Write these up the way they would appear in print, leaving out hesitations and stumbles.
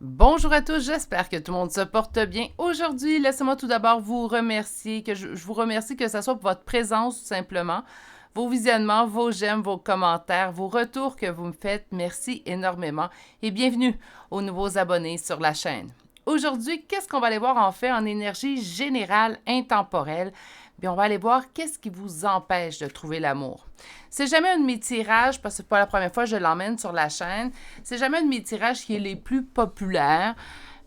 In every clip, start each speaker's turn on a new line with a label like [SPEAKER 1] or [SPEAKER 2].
[SPEAKER 1] Bonjour à tous, j'espère que tout le monde se porte bien. Aujourd'hui, laissez-moi tout d'abord vous remercier, je vous remercie que ce soit pour votre présence tout simplement, vos visionnements, vos j'aime, vos commentaires, vos retours que vous me faites. Merci énormément et bienvenue aux nouveaux abonnés sur la chaîne. Aujourd'hui, qu'est-ce qu'on va aller voir en fait en énergie générale intemporelle? Bien, on va aller voir qu'est-ce qui vous empêche de trouver l'amour. C'est jamais un de mes tirages, parce que c'est pas la première fois que je l'emmène sur la chaîne, c'est jamais un de mes tirages qui est les plus populaires,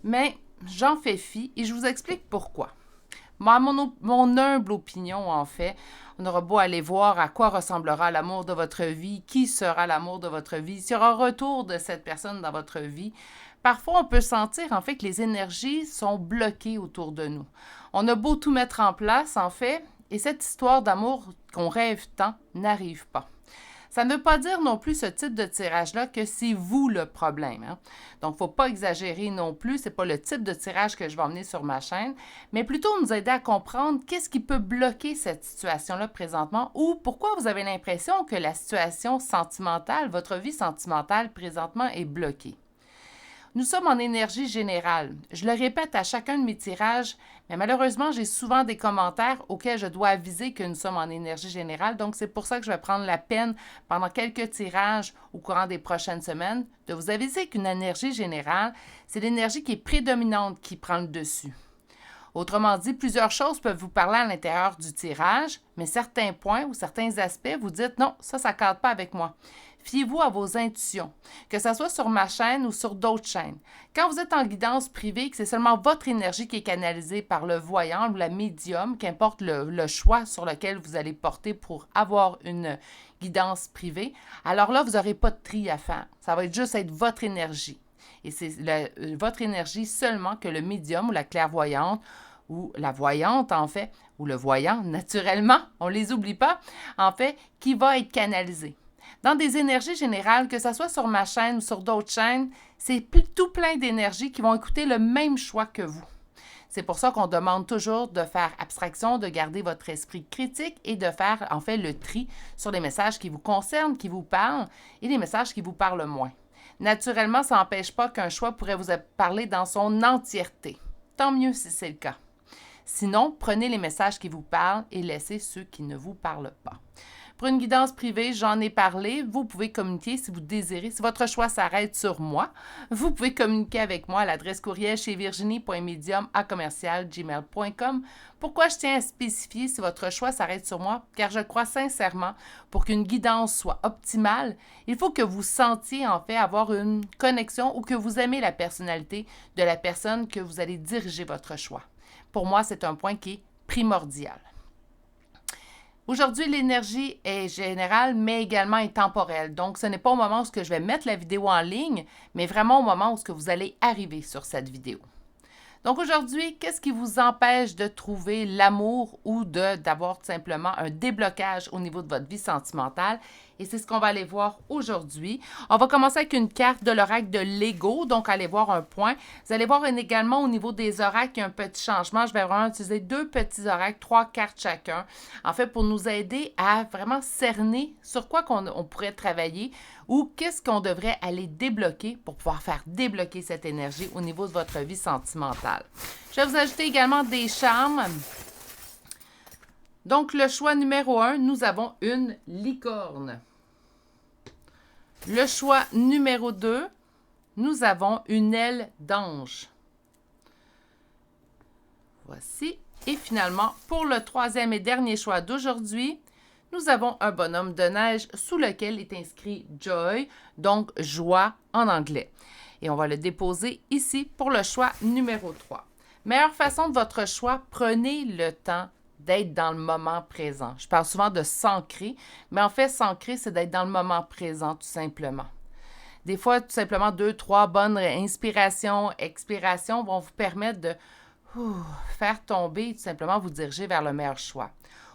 [SPEAKER 1] mais j'en fais fi et je vous explique pourquoi. Moi, mon humble opinion, en fait, on aura beau aller voir à quoi ressemblera l'amour de votre vie, qui sera l'amour de votre vie, s'il y aura un retour de cette personne dans votre vie. Parfois, on peut sentir, en fait, que les énergies sont bloquées autour de nous. On a beau tout mettre en place, en fait, et cette histoire d'amour qu'on rêve tant n'arrive pas. Ça ne veut pas dire non plus ce type de tirage-là que c'est vous le problème. Hein? Donc, il ne faut pas exagérer non plus. Ce n'est pas le type de tirage que je vais emmener sur ma chaîne, mais plutôt nous aider à comprendre qu'est-ce qui peut bloquer cette situation-là présentement ou pourquoi vous avez l'impression que la situation sentimentale, votre vie sentimentale présentement est bloquée. Nous sommes en énergie générale. Je le répète à chacun de mes tirages, mais malheureusement, j'ai souvent des commentaires auxquels je dois aviser que nous sommes en énergie générale. Donc, c'est pour ça que je vais prendre la peine, pendant quelques tirages au courant des prochaines semaines, de vous aviser qu'une énergie générale, c'est l'énergie qui est prédominante qui prend le dessus. Autrement dit, plusieurs choses peuvent vous parler à l'intérieur du tirage, mais certains points ou certains aspects, vous dites non, ça ne cadre pas avec moi. Fiez-vous à vos intuitions, que ce soit sur ma chaîne ou sur d'autres chaînes. Quand vous êtes en guidance privée, que c'est seulement votre énergie qui est canalisée par le voyant ou la médium, qu'importe le choix sur lequel vous allez porter pour avoir une guidance privée, alors là, vous n'aurez pas de tri à faire. Ça va juste être votre énergie. Et c'est votre énergie seulement que le médium ou la clairvoyante ou la voyante, en fait, ou le voyant, naturellement, on ne les oublie pas, en fait, qui va être canalisé. Dans des énergies générales, que ce soit sur ma chaîne ou sur d'autres chaînes, c'est tout plein d'énergies qui vont écouter le même choix que vous. C'est pour ça qu'on demande toujours de faire abstraction, de garder votre esprit critique et de faire en fait le tri sur les messages qui vous concernent, qui vous parlent et les messages qui vous parlent moins. Naturellement, ça n'empêche pas qu'un choix pourrait vous parler dans son entièreté. Tant mieux si c'est le cas. Sinon, prenez les messages qui vous parlent et laissez ceux qui ne vous parlent pas. Pour une guidance privée, j'en ai parlé. Vous pouvez communiquer si vous désirez. Si votre choix s'arrête sur moi, vous pouvez communiquer avec moi à l'adresse courriel chez virginie.medium@gmail.com. Pourquoi je tiens à spécifier si votre choix s'arrête sur moi? Car je crois sincèrement, pour qu'une guidance soit optimale, il faut que vous sentiez en fait avoir une connexion ou que vous aimez la personnalité de la personne que vous allez diriger votre choix. Pour moi, c'est un point qui est primordial. Aujourd'hui, l'énergie est générale, mais également intemporelle. Donc, ce n'est pas au moment où je vais mettre la vidéo en ligne, mais vraiment au moment où vous allez arriver sur cette vidéo. Donc aujourd'hui, qu'est-ce qui vous empêche de trouver l'amour ou d'avoir tout simplement un déblocage au niveau de votre vie sentimentale? Et c'est ce qu'on va aller voir aujourd'hui. On va commencer avec une carte de l'oracle de Lego, donc allez voir un point. Vous allez voir également au niveau des oracles, il y a un petit changement. Je vais vraiment utiliser deux petits oracles, 3 cartes chacun, en fait pour nous aider à vraiment cerner sur quoi on pourrait travailler ou qu'est-ce qu'on devrait aller débloquer pour pouvoir faire débloquer cette énergie au niveau de votre vie sentimentale. Je vais vous ajouter également des charmes. Donc, le choix numéro 1, nous avons une licorne. Le choix numéro 2, nous avons une aile d'ange. Voici. Et finalement, pour le troisième et dernier choix d'aujourd'hui, nous avons un bonhomme de neige sous lequel est inscrit Joy, donc joie en anglais. Et on va le déposer ici pour le choix numéro 3. Meilleure façon de votre choix, prenez le temps d'être dans le moment présent. Je parle souvent de s'ancrer, mais en fait, s'ancrer, c'est d'être dans le moment présent, tout simplement. Des fois, tout simplement, 2, 3 bonnes inspirations, expirations vont vous permettre de faire tomber et tout simplement vous diriger vers le meilleur choix.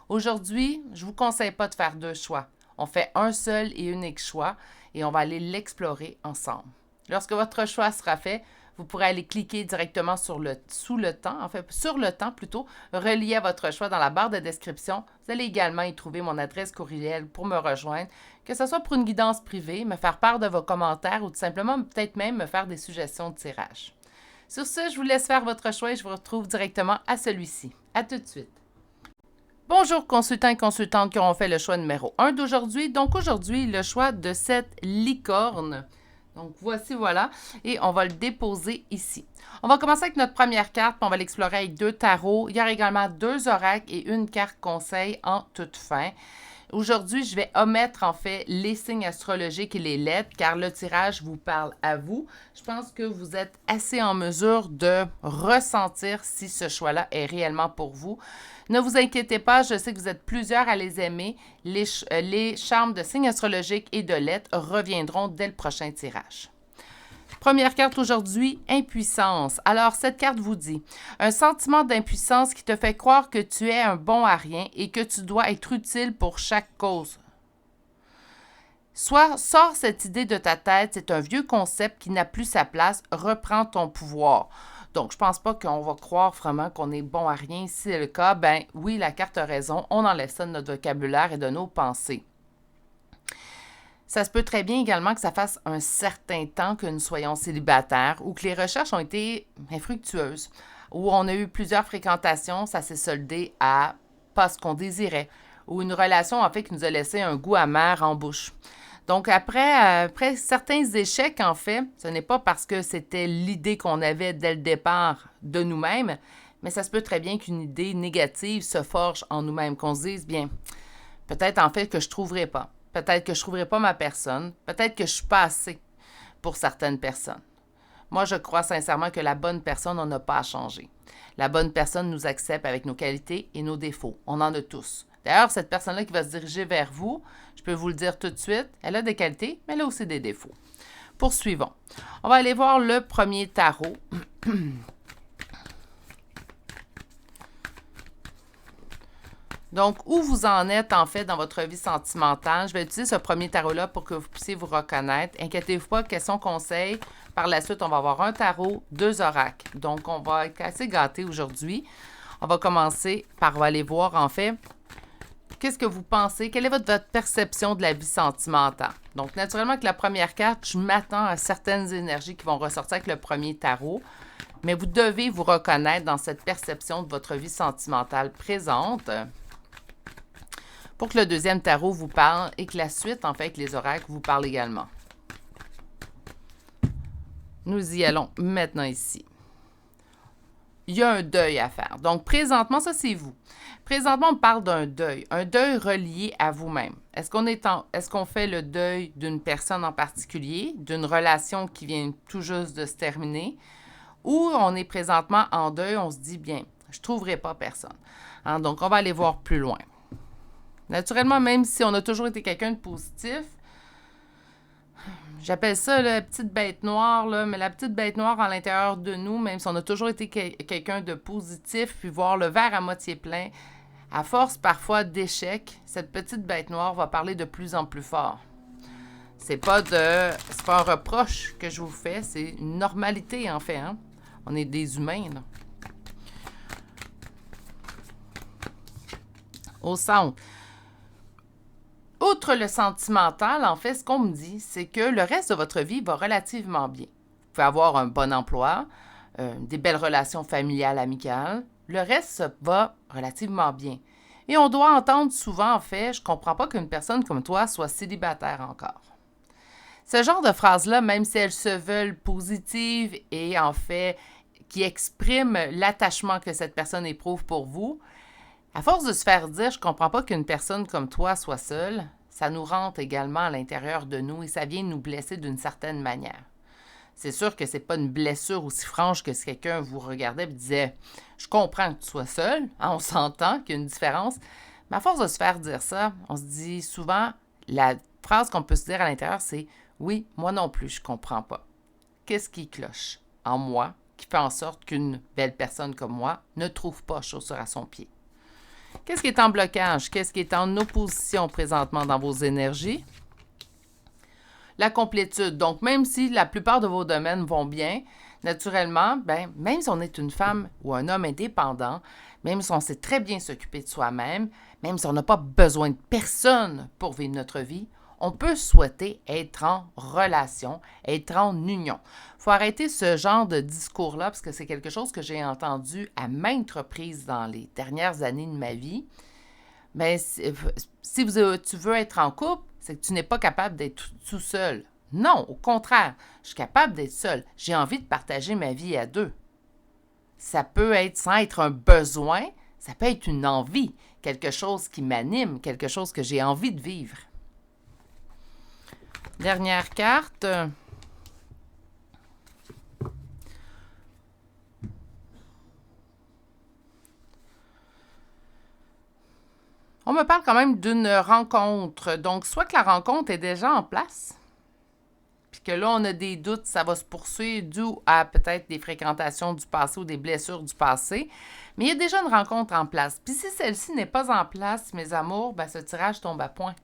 [SPEAKER 1] Aujourd'hui, je ne vous conseille pas de faire 2 choix. On fait un seul et unique choix et on va aller l'explorer ensemble. Lorsque votre choix sera fait, Vous pourrez aller cliquer directement sur sur le temps plutôt, relié à votre choix dans la barre de description. Vous allez également y trouver mon adresse courriel pour me rejoindre, que ce soit pour une guidance privée, me faire part de vos commentaires ou tout simplement peut-être même me faire des suggestions de tirage. Sur ce, je vous laisse faire votre choix et je vous retrouve directement à celui-ci. À tout de suite. Bonjour consultants et consultantes qui auront fait le choix numéro 1 d'aujourd'hui. Donc aujourd'hui, le choix de cette licorne. Donc, voilà, et on va le déposer ici. On va commencer avec notre première carte, puis on va l'explorer avec 2 tarots. Il y aura également 2 oracles et une carte conseil en toute fin. Aujourd'hui, je vais omettre en fait les signes astrologiques et les lettres, car le tirage vous parle à vous. Je pense que vous êtes assez en mesure de ressentir si ce choix-là est réellement pour vous. Ne vous inquiétez pas, je sais que vous êtes plusieurs à les aimer. Les charmes de signes astrologiques et de lettres reviendront dès le prochain tirage. Première carte aujourd'hui, impuissance. Alors, cette carte vous dit un sentiment d'impuissance qui te fait croire que tu es un bon à rien et que tu dois être utile pour chaque cause. Sors cette idée de ta tête, c'est un vieux concept qui n'a plus sa place, reprends ton pouvoir. Donc, je pense pas qu'on va croire vraiment qu'on est bon à rien. Si c'est le cas, ben oui, la carte a raison. On enlève ça de notre vocabulaire et de nos pensées. Ça se peut très bien également que ça fasse un certain temps que nous soyons célibataires ou que les recherches ont été infructueuses, ou on a eu plusieurs fréquentations, ça s'est soldé à pas ce qu'on désirait, ou une relation en fait qui nous a laissé un goût amer en bouche. Donc, après certains échecs, en fait, ce n'est pas parce que c'était l'idée qu'on avait dès le départ de nous-mêmes, mais ça se peut très bien qu'une idée négative se forge en nous-mêmes, qu'on se dise, bien, peut-être en fait que je ne trouverai pas. Peut-être que je ne trouverai pas ma personne. Peut-être que je ne suis pas assez pour certaines personnes. Moi, je crois sincèrement que la bonne personne, on n'a pas à changer. La bonne personne nous accepte avec nos qualités et nos défauts. On en a tous. D'ailleurs, cette personne-là qui va se diriger vers vous, je peux vous le dire tout de suite, elle a des qualités, mais elle a aussi des défauts. Poursuivons. On va aller voir le premier tarot. Donc, où vous en êtes en fait dans votre vie sentimentale? Je vais utiliser ce premier tarot-là pour que vous puissiez vous reconnaître. Inquiétez-vous pas, question conseil. Par la suite, on va avoir un tarot, 2 oracles. Donc, on va être assez gâtés aujourd'hui. On va commencer par aller voir en fait qu'est-ce que vous pensez? Quelle est votre perception de la vie sentimentale? Donc, naturellement, avec la première carte, je m'attends à certaines énergies qui vont ressortir avec le premier tarot. Mais vous devez vous reconnaître dans cette perception de votre vie sentimentale présente pour que le deuxième tarot vous parle et que la suite, en fait, avec les oracles, vous parle également. Nous y allons maintenant ici. Il y a un deuil à faire. Donc, présentement, ça, c'est vous. Présentement, on parle d'un deuil relié à vous-même. Est-ce qu'on fait le deuil d'une personne en particulier, d'une relation qui vient tout juste de se terminer, ou on est présentement en deuil, on se dit, bien, je ne trouverai pas personne. Hein? Donc, on va aller voir plus loin. Naturellement, même si on a toujours été quelqu'un de positif, j'appelle ça la petite bête noire, là, mais la petite bête noire à l'intérieur de nous, même si on a toujours été quelqu'un de positif, puis voir le verre à moitié plein, à force parfois d'échecs, cette petite bête noire va parler de plus en plus fort. C'est pas un reproche que je vous fais, c'est une normalité en fait. Hein? On est des humains, là. Au centre. Outre le sentimental, en fait, ce qu'on me dit, c'est que le reste de votre vie va relativement bien. Vous pouvez avoir un bon emploi, des belles relations familiales, amicales. Le reste va relativement bien. Et on doit entendre souvent, en fait, je ne comprends pas qu'une personne comme toi soit célibataire encore. Ce genre de phrases-là, même si elles se veulent positives et en fait qui expriment l'attachement que cette personne éprouve pour vous, à force de se faire dire « je comprends pas qu'une personne comme toi soit seule », ça nous rentre également à l'intérieur de nous et ça vient nous blesser d'une certaine manière. C'est sûr que c'est pas une blessure aussi franche que si quelqu'un vous regardait et disait « je comprends que tu sois seul hein, », on s'entend qu'il y a une différence, mais à force de se faire dire ça, on se dit souvent, la phrase qu'on peut se dire à l'intérieur, c'est « oui, moi non plus, je comprends pas ». Qu'est-ce qui cloche en moi qui fait en sorte qu'une belle personne comme moi ne trouve pas chaussure à son pied? Qu'est-ce qui est en blocage? Qu'est-ce qui est en opposition présentement dans vos énergies? La complétude. Donc, même si la plupart de vos domaines vont bien, Naturellement, ben, même si on est une femme ou un homme indépendant, même si on sait très bien s'occuper de soi-même, même si on n'a pas besoin de personne pour vivre notre vie, on peut souhaiter être en relation, être en union. Il faut arrêter ce genre de discours-là parce que c'est quelque chose que j'ai entendu à maintes reprises dans les dernières années de ma vie. Mais si tu veux être en couple, c'est que tu n'es pas capable d'être tout seul. Non, au contraire, je suis capable d'être seule. J'ai envie de partager ma vie à deux. Ça peut être, sans être un besoin, ça peut être une envie, quelque chose qui m'anime, quelque chose que j'ai envie de vivre. Dernière carte. On me parle quand même d'une rencontre. Donc, soit que la rencontre est déjà en place, puis que là, on a des doutes, ça va se poursuivre dû à peut-être des fréquentations du passé ou des blessures du passé. Mais il y a déjà une rencontre en place. Puis si celle-ci n'est pas en place, mes amours, ben ce tirage tombe à point.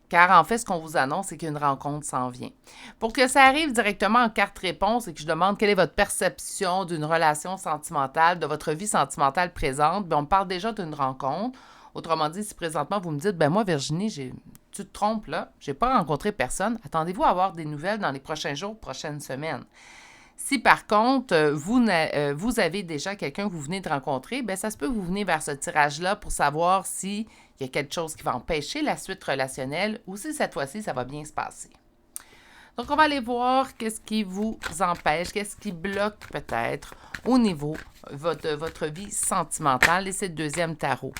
[SPEAKER 1] Car en fait, ce qu'on vous annonce, c'est qu'une rencontre s'en vient. Pour que ça arrive directement en carte-réponse et que je demande quelle est votre perception d'une relation sentimentale, de votre vie sentimentale présente, bien, on parle déjà d'une rencontre. Autrement dit, si présentement vous me dites, ben moi, Virginie, tu te trompes là, j'ai pas rencontré personne, attendez-vous à avoir des nouvelles dans les prochains jours, prochaines semaines. Si par contre, vous avez déjà quelqu'un que vous venez de rencontrer, bien, ça se peut que vous venez vers ce tirage-là pour savoir s'il y a quelque chose qui va empêcher la suite relationnelle ou si cette fois-ci, ça va bien se passer. Donc, on va aller voir qu'est-ce qui vous empêche, qu'est-ce qui bloque peut-être au niveau de votre vie sentimentale. Et c'est le deuxième tarot.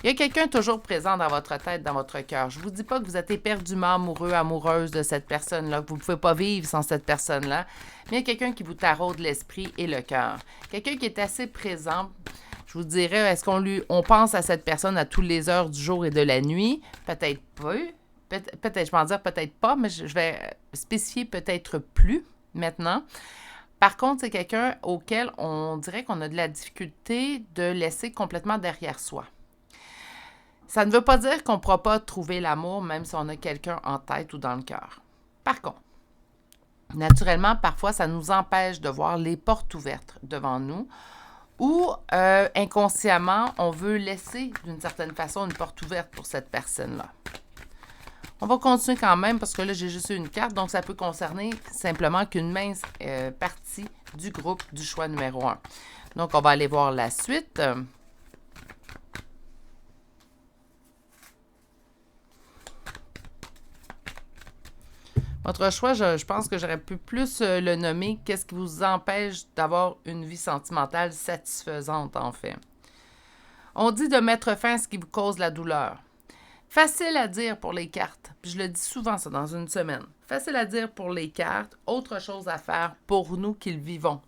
[SPEAKER 1] Il y a quelqu'un toujours présent dans votre tête, dans votre cœur. Je ne vous dis pas que vous êtes éperdument amoureux, amoureuse de cette personne-là, que vous ne pouvez pas vivre sans cette personne-là, mais il y a quelqu'un qui vous taraude l'esprit et le cœur. Quelqu'un qui est assez présent. Je vous dirais, est-ce qu'on pense à cette personne à toutes les heures du jour et de la nuit? Peut-être pas. Peut-être, je vais en dire peut-être pas, mais je vais spécifier peut-être plus maintenant. Par contre, c'est quelqu'un auquel on dirait qu'on a de la difficulté de laisser complètement derrière soi. Ça ne veut pas dire qu'on ne pourra pas trouver l'amour même si on a quelqu'un en tête ou dans le cœur. Par contre, naturellement, parfois, ça nous empêche de voir les portes ouvertes devant nous ou inconsciemment, on veut laisser d'une certaine façon une porte ouverte pour cette personne-là. On va continuer quand même parce que là, j'ai juste une carte, donc ça peut concerner simplement qu'une mince partie du groupe du choix numéro 1. Donc, on va aller voir la suite. Votre choix, je pense que j'aurais pu plus le nommer. Qu'est-ce qui vous empêche d'avoir une vie sentimentale satisfaisante, en fait? On dit de mettre fin à ce qui vous cause la douleur. Facile à dire pour les cartes. Puis je le dis souvent, ça, dans une semaine. Facile à dire pour les cartes. Autre chose à faire pour nous qui le vivons.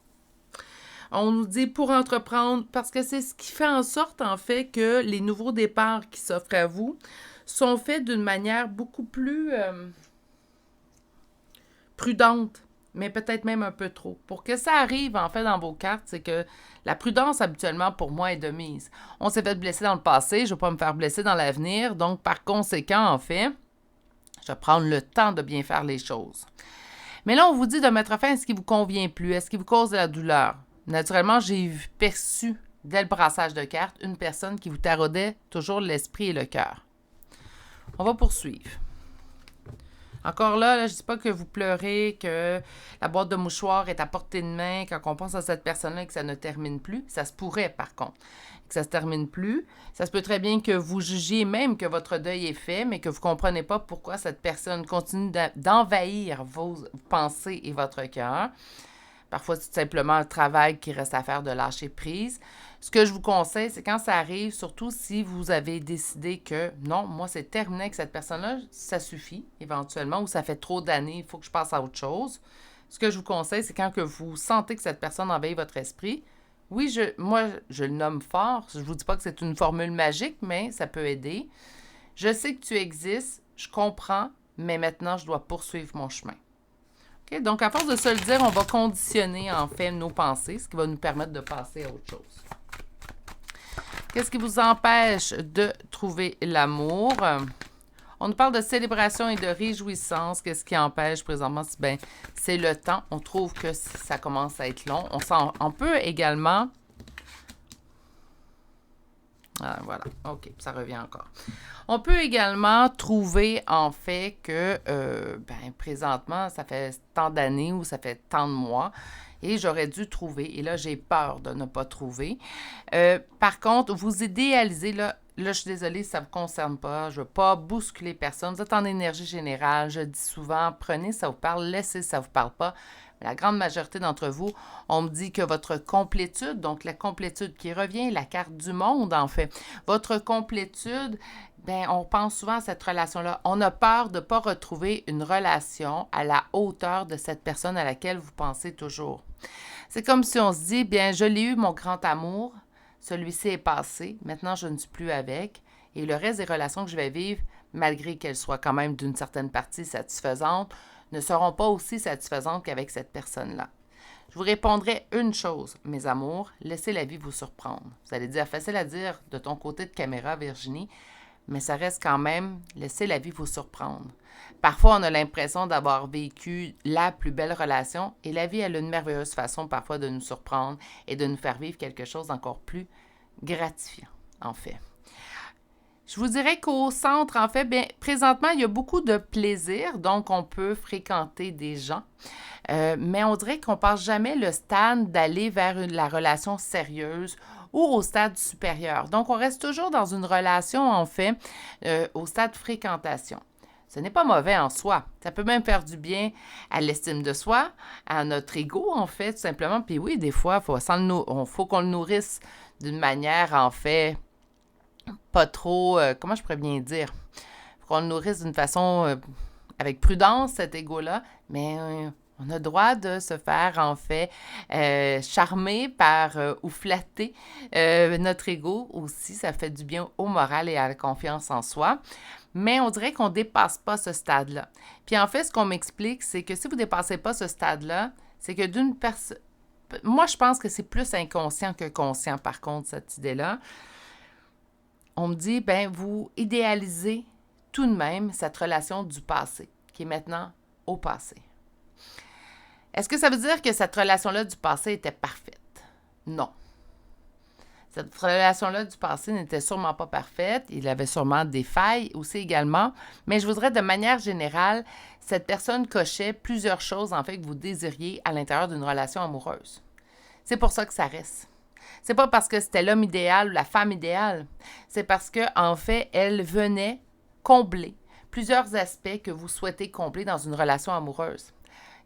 [SPEAKER 1] On nous dit pour entreprendre, parce que c'est ce qui fait en sorte, en fait, que les nouveaux départs qui s'offrent à vous sont faits d'une manière beaucoup plus prudente, mais peut-être même un peu trop. Pour que ça arrive, en fait, dans vos cartes, c'est que la prudence, habituellement, pour moi, est de mise. On s'est fait blesser dans le passé, je ne veux pas me faire blesser dans l'avenir, donc, par conséquent, en fait, je vais prendre le temps de bien faire les choses. Mais là, on vous dit de mettre fin à ce qui ne vous convient plus, à ce qui vous cause de la douleur. Naturellement, j'ai perçu, dès le brassage de cartes, une personne qui vous taraudait toujours l'esprit et le cœur. On va poursuivre. Encore là, je ne dis pas que vous pleurez, que la boîte de mouchoirs est à portée de main quand on pense à cette personne-là et que ça ne termine plus. Ça se pourrait, par contre, que ça ne se termine plus. Ça se peut très bien que vous jugiez même que votre deuil est fait, mais que vous ne comprenez pas pourquoi cette personne continue d'envahir vos pensées et votre cœur. Parfois, c'est tout simplement le travail qui reste à faire de lâcher prise. Ce que je vous conseille, c'est quand ça arrive, surtout si vous avez décidé que non, moi, c'est terminé avec cette personne-là, ça suffit éventuellement, ou ça fait trop d'années, il faut que je passe à autre chose. Ce que je vous conseille, c'est quand que vous sentez que cette personne envahit votre esprit. Oui, moi, je le nomme fort. Je ne vous dis pas que c'est une formule magique, mais ça peut aider. Je sais que tu existes, je comprends, mais maintenant, je dois poursuivre mon chemin. Okay? Donc, à force de se le dire, on va conditionner en fait nos pensées, ce qui va nous permettre de passer à autre chose. Qu'est-ce qui vous empêche de trouver l'amour? On nous parle de célébration et de réjouissance. Qu'est-ce qui empêche présentement? Ben, c'est le temps. On trouve que ça commence à être long. On peut également... Ah, voilà. OK, ça revient encore. On peut également trouver, en fait, que présentement, ça fait tant d'années ou ça fait tant de mois et j'aurais dû trouver. Et là, j'ai peur de ne pas trouver. Par contre, vous idéalisez, là, je suis désolée, ça ne vous concerne pas. Je ne veux pas bousculer personne. Vous êtes en énergie générale. Je dis souvent, prenez, ça vous parle, laissez, ça ne vous parle pas. La grande majorité d'entre vous, on me dit que votre complétude, donc la complétude qui revient, la carte du monde en fait, votre complétude, bien, on pense souvent à cette relation-là. On a peur de ne pas retrouver une relation à la hauteur de cette personne à laquelle vous pensez toujours. C'est comme si on se dit, bien, je l'ai eu, mon grand amour, celui-ci est passé, maintenant je ne suis plus avec, et le reste des relations que je vais vivre, malgré qu'elles soient quand même d'une certaine partie satisfaisantes, ne seront pas aussi satisfaisantes qu'avec cette personne-là. Je vous répondrai une chose, mes amours, laissez la vie vous surprendre. Vous allez dire, facile à dire de ton côté de caméra, Virginie, mais ça reste quand même, laissez la vie vous surprendre. Parfois, on a l'impression d'avoir vécu la plus belle relation et la vie, elle a une merveilleuse façon parfois de nous surprendre et de nous faire vivre quelque chose d'encore plus gratifiant, en fait. Je vous dirais qu'au centre, en fait, bien, présentement, il y a beaucoup de plaisir, donc on peut fréquenter des gens, mais on dirait qu'on ne passe jamais le stade d'aller vers la relation sérieuse ou au stade supérieur. Donc, on reste toujours dans une relation, en fait, au stade fréquentation. Ce n'est pas mauvais en soi. Ça peut même faire du bien à l'estime de soi, à notre ego, en fait, tout simplement. Puis oui, des fois, faut qu'on le nourrisse d'une manière, en fait, pas trop, comment je pourrais bien dire, faut qu'on le nourrisse d'une façon avec prudence, cet ego-là, mais on a le droit de se faire, en fait, charmer par ou flatter notre ego aussi. Ça fait du bien au moral et à la confiance en soi. Mais on dirait qu'on ne dépasse pas ce stade-là. Puis en fait, ce qu'on m'explique, c'est que si vous ne dépassez pas ce stade-là, c'est que d'une personne... Moi, je pense que c'est plus inconscient que conscient, par contre, cette idée-là. On me dit, ben vous idéalisez tout de même cette relation du passé, qui est maintenant au passé. Est-ce que ça veut dire que cette relation-là du passé était parfaite? Non. Cette relation-là du passé n'était sûrement pas parfaite. Il avait sûrement des failles aussi également. Mais je voudrais, de manière générale, cette personne cochait plusieurs choses, en fait, que vous désiriez à l'intérieur d'une relation amoureuse. C'est pour ça que ça reste. C'est pas parce que c'était l'homme idéal ou la femme idéale. C'est parce que, en fait, elle venait combler plusieurs aspects que vous souhaitez combler dans une relation amoureuse.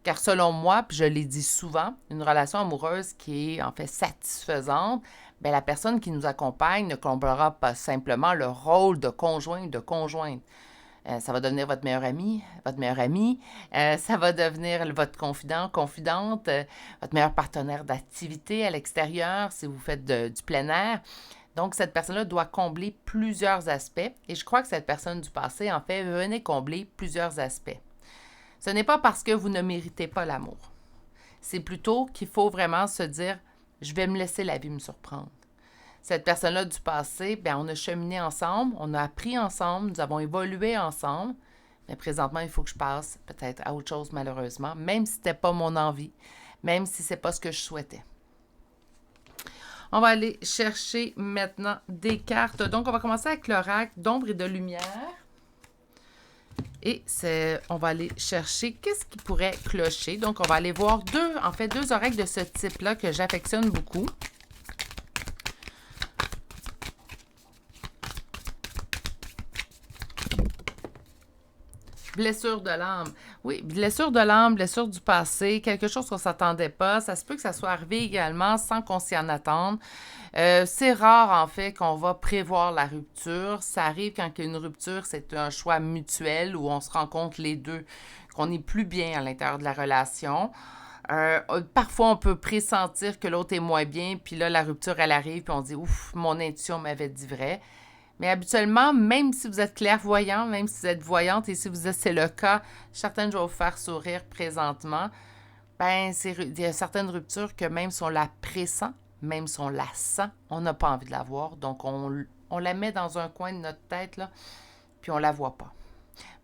[SPEAKER 1] Car selon moi, puis je l'ai dit souvent, une relation amoureuse qui est en fait satisfaisante, bien, la personne qui nous accompagne ne comblera pas simplement le rôle de conjoint, de conjointe. Ça va devenir votre meilleur ami, votre meilleure amie. Ça va devenir votre confident, confidente, votre meilleur partenaire d'activité à l'extérieur si vous faites du plein air. Donc, cette personne-là doit combler plusieurs aspects. Et je crois que cette personne du passé, en fait, venait combler plusieurs aspects. Ce n'est pas parce que vous ne méritez pas l'amour. C'est plutôt qu'il faut vraiment se dire, je vais me laisser la vie me surprendre. Cette personne-là du passé, bien, on a cheminé ensemble, on a appris ensemble, nous avons évolué ensemble. Mais présentement, il faut que je passe peut-être à autre chose, malheureusement, même si ce n'était pas mon envie, même si ce n'est pas ce que je souhaitais. On va aller chercher maintenant des cartes. Donc, on va commencer avec l'oracle d'ombre et de lumière. Et on va aller chercher qu'est-ce qui pourrait clocher. Donc, on va aller voir deux oracles de ce type-là que j'affectionne beaucoup. Blessure de l'âme. Oui, blessure de l'âme, blessure du passé, quelque chose qu'on ne s'attendait pas. Ça se peut que ça soit arrivé également sans qu'on s'y en attende. C'est rare, en fait, qu'on va prévoir la rupture. Ça arrive quand il y a une rupture, c'est un choix mutuel où on se rencontre les deux, qu'on n'est plus bien à l'intérieur de la relation. Parfois, on peut pressentir que l'autre est moins bien, puis là, la rupture, elle arrive, puis on dit « Ouf, mon intuition m'avait dit vrai ». Mais habituellement, même si vous êtes clairvoyant, même si vous êtes voyante, et si c'est le cas, certaines je vais vous faire sourire présentement, ben il y a certaines ruptures que même si on la pressent, même si on la sent, on n'a pas envie de la voir. Donc, on la met dans un coin de notre tête, là, puis on la voit pas.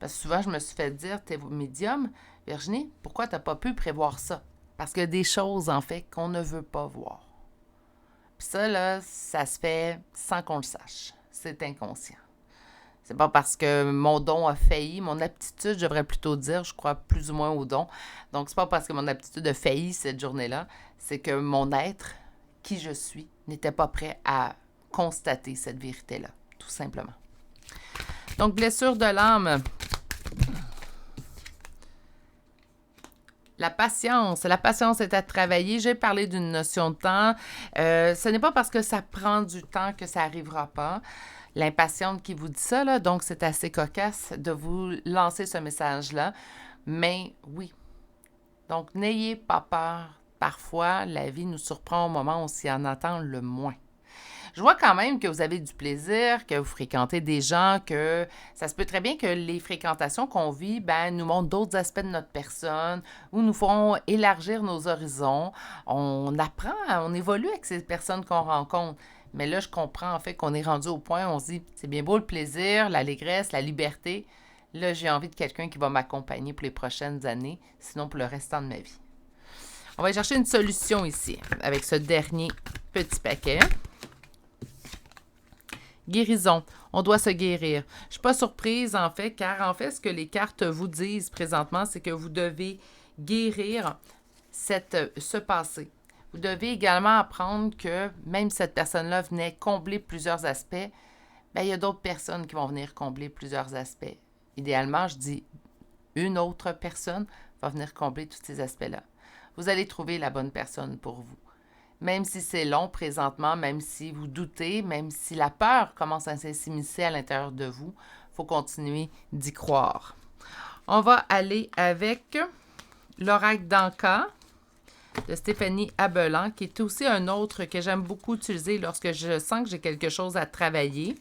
[SPEAKER 1] Parce que souvent, je me suis fait dire, t'es médium, Virginie, pourquoi t'as pas pu prévoir ça? Parce qu'il y a des choses, en fait, qu'on ne veut pas voir. Puis ça, là, ça se fait sans qu'on le sache. C'est inconscient. C'est pas parce que mon don a failli, mon aptitude, je devrais plutôt dire, je crois plus ou moins au don. Donc, c'est pas parce que mon aptitude a failli cette journée-là, c'est que mon être, qui je suis, n'était pas prêt à constater cette vérité-là, tout simplement. Donc, blessure de l'âme. La patience est à travailler. J'ai parlé d'une notion de temps. Ce n'est pas parce que ça prend du temps que ça n'arrivera pas. L'impatiente qui vous dit ça, là, donc c'est assez cocasse de vous lancer ce message-là. Mais oui. Donc, n'ayez pas peur. Parfois, la vie nous surprend au moment où on s'y en attend le moins. Je vois quand même que vous avez du plaisir, que vous fréquentez des gens, que ça se peut très bien que les fréquentations qu'on vit nous montrent d'autres aspects de notre personne ou nous font élargir nos horizons. On apprend, on évolue avec ces personnes qu'on rencontre. Mais là, je comprends en fait qu'on est rendu au point où on se dit, c'est bien beau le plaisir, l'allégresse, la liberté. Là, j'ai envie de quelqu'un qui va m'accompagner pour les prochaines années, sinon pour le restant de ma vie. On va chercher une solution ici avec ce dernier petit paquet. Guérison. On doit se guérir. Je ne suis pas surprise, en fait, car en fait, ce que les cartes vous disent présentement, c'est que vous devez guérir ce passé. Vous devez également apprendre que même si cette personne-là venait combler plusieurs aspects, il y a d'autres personnes qui vont venir combler plusieurs aspects. Idéalement, je dis une autre personne va venir combler tous ces aspects-là. Vous allez trouver la bonne personne pour vous. Même si c'est long présentement, même si vous doutez, même si la peur commence à s'immiscer à l'intérieur de vous, il faut continuer d'y croire. On va aller avec l'oracle d'Anka de Stéphanie Abelan, qui est aussi un autre que j'aime beaucoup utiliser lorsque je sens que j'ai quelque chose à travailler.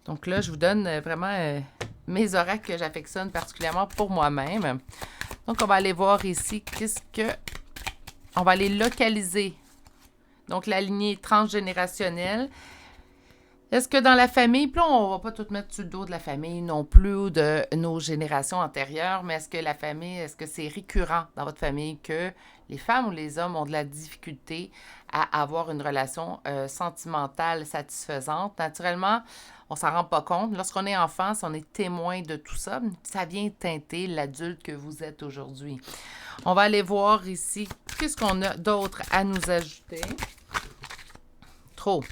[SPEAKER 1] Donc là, je vous donne vraiment mes oracles que j'affectionne particulièrement pour moi-même. Donc, on va aller voir ici on va aller localiser. Donc, la lignée transgénérationnelle. Est-ce que dans la famille, puis là, on ne va pas tout mettre sur le dos de la famille non plus ou de nos générations antérieures, mais est-ce que c'est récurrent dans votre famille que les femmes ou les hommes ont de la difficulté à avoir une relation sentimentale satisfaisante? Naturellement, on ne s'en rend pas compte. Lorsqu'on est enfant, si on est témoin de tout ça, ça vient teinter l'adulte que vous êtes aujourd'hui. On va aller voir ici, qu'est-ce qu'on a d'autre à nous ajouter? Trop.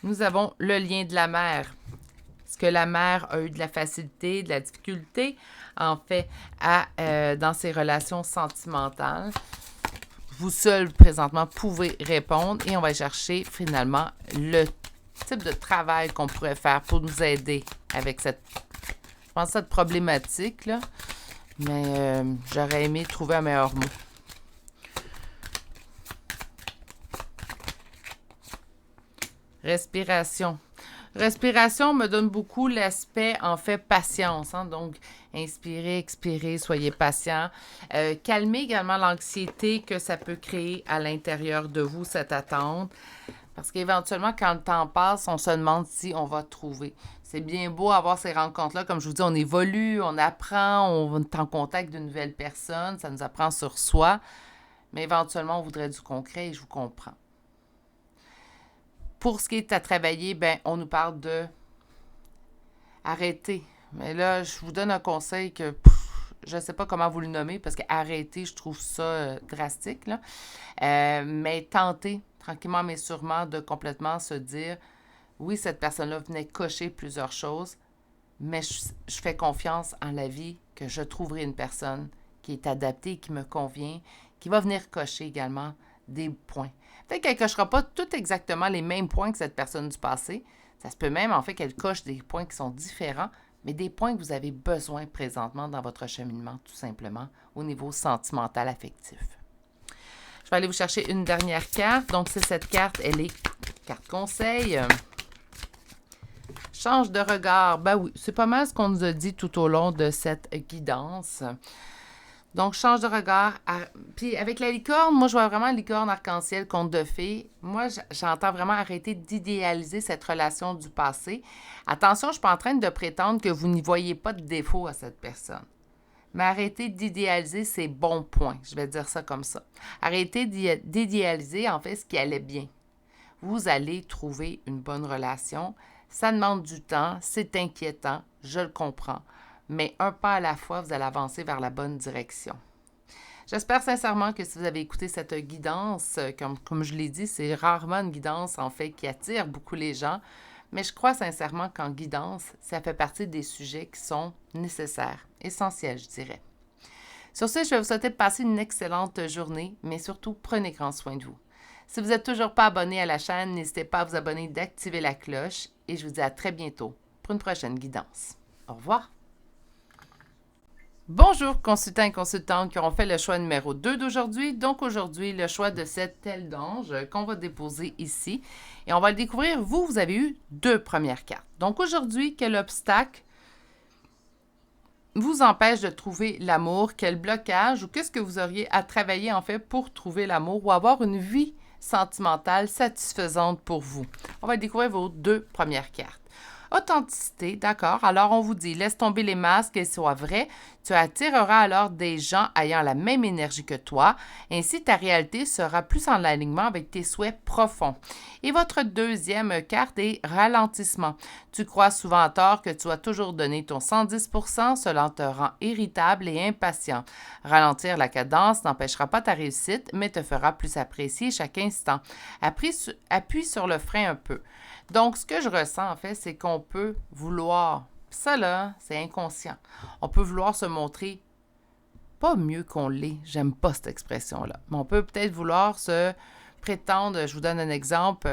[SPEAKER 1] Nous avons le lien de la mère. Est-ce que la mère a eu de la facilité, de la difficulté, en fait, dans ses relations sentimentales? Vous seul, présentement, pouvez répondre et on va chercher, finalement, le type de travail qu'on pourrait faire pour nous aider avec cette problématique, là. Mais j'aurais aimé trouver un meilleur mot. Respiration. Respiration me donne beaucoup l'aspect, en fait, patience. Donc, inspirez, expirez, soyez patient. Calmez également l'anxiété que ça peut créer à l'intérieur de vous, cette attente. Parce qu'éventuellement, quand le temps passe, on se demande si on va trouver. C'est bien beau avoir ces rencontres-là. Comme je vous dis, on évolue, on apprend, on est en contact d'une nouvelle personne, ça nous apprend sur soi. Mais éventuellement, on voudrait du concret et je vous comprends. Pour ce qui est à travailler, on nous parle de arrêter. Mais là, je vous donne un conseil que je ne sais pas comment vous le nommer parce qu'arrêter, je trouve ça drastique, là. Mais tentez, tranquillement mais sûrement, de complètement se dire, oui, cette personne-là venait cocher plusieurs choses, mais je fais confiance en la vie que je trouverai une personne qui est adaptée, qui me convient, qui va venir cocher également des points. Peut-être qu'elle ne cochera pas tout exactement les mêmes points que cette personne du passé. Ça se peut même, en fait, qu'elle coche des points qui sont différents, mais des points que vous avez besoin présentement dans votre cheminement, tout simplement, au niveau sentimental, affectif. Je vais aller vous chercher une dernière carte. Donc, c'est cette carte, elle est carte conseil. Change de regard. Oui, c'est pas mal ce qu'on nous a dit tout au long de cette guidance. Donc, change de regard. Puis avec la licorne, moi, je vois vraiment licorne arc-en-ciel, conte de fées. Moi, j'entends vraiment arrêter d'idéaliser cette relation du passé. Attention, je ne suis pas en train de prétendre que vous n'y voyez pas de défaut à cette personne. Mais arrêtez d'idéaliser ses bons points. Je vais dire ça comme ça. Arrêtez d'idéaliser, en fait, ce qui allait bien. Vous allez trouver une bonne relation. Ça demande du temps, c'est inquiétant, je le comprends. Mais un pas à la fois, vous allez avancer vers la bonne direction. J'espère sincèrement que si vous avez écouté cette guidance, comme je l'ai dit, c'est rarement une guidance en fait qui attire beaucoup les gens, mais je crois sincèrement qu'en guidance, ça fait partie des sujets qui sont nécessaires, essentiels, je dirais. Sur ce, je vais vous souhaiter de passer une excellente journée, mais surtout, prenez grand soin de vous. Si vous n'êtes toujours pas abonné à la chaîne, n'hésitez pas à vous abonner, d'activer la cloche et je vous dis à très bientôt pour une prochaine guidance. Au revoir! Bonjour consultants et consultantes qui auront fait le choix numéro 2 d'aujourd'hui. Donc aujourd'hui, le choix de cette aile d'ange qu'on va déposer ici. Et on va le découvrir. Vous avez eu 2 premières cartes. Donc aujourd'hui, quel obstacle vous empêche de trouver l'amour? Quel blocage ou qu'est-ce que vous auriez à travailler en fait pour trouver l'amour ou avoir une vie sentimentale satisfaisante pour vous? On va découvrir vos 2 premières cartes. Authenticité, d'accord. Alors, on vous dit, laisse tomber les masques et sois vrai. Tu attireras alors des gens ayant la même énergie que toi. Ainsi, ta réalité sera plus en alignement avec tes souhaits profonds. Et votre deuxième carte est ralentissement. Tu crois souvent à tort que tu dois toujours donner ton 110%. Cela te rend irritable et impatient. Ralentir la cadence n'empêchera pas ta réussite, mais te fera plus apprécier chaque instant. Appuie sur le frein un peu. Donc, ce que je ressens, en fait, c'est qu'on peut vouloir, ça là, c'est inconscient, on peut vouloir se montrer pas mieux qu'on l'est, j'aime pas cette expression-là, mais on peut peut-être vouloir se prétendre, je vous donne un exemple,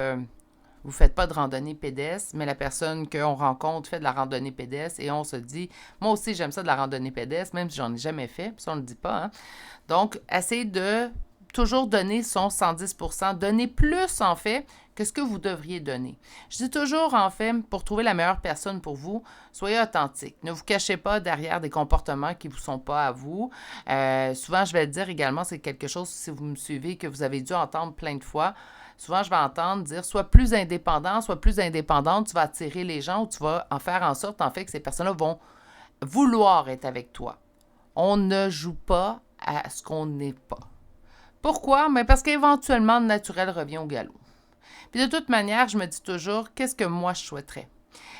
[SPEAKER 1] vous ne faites pas de randonnée pédestre, mais la personne qu'on rencontre fait de la randonnée pédestre et on se dit, moi aussi j'aime ça de la randonnée pédestre, même si j'en ai jamais fait, puis ça on ne le dit pas, hein? Donc, essayez de toujours donner son 110%, donner plus en fait que ce que vous devriez donner. Je dis toujours en fait, pour trouver la meilleure personne pour vous, soyez authentique. Ne vous cachez pas derrière des comportements qui ne vous sont pas à vous. Souvent, je vais le dire également, c'est quelque chose, si vous me suivez, que vous avez dû entendre plein de fois. Souvent, je vais entendre dire, sois plus indépendant, sois plus indépendante, tu vas attirer les gens ou tu vas en faire en sorte en fait que ces personnes-là vont vouloir être avec toi. On ne joue pas à ce qu'on n'est pas. Pourquoi? Mais parce qu'éventuellement, le naturel revient au galop. Puis de toute manière, je me dis toujours, qu'est-ce que moi je souhaiterais?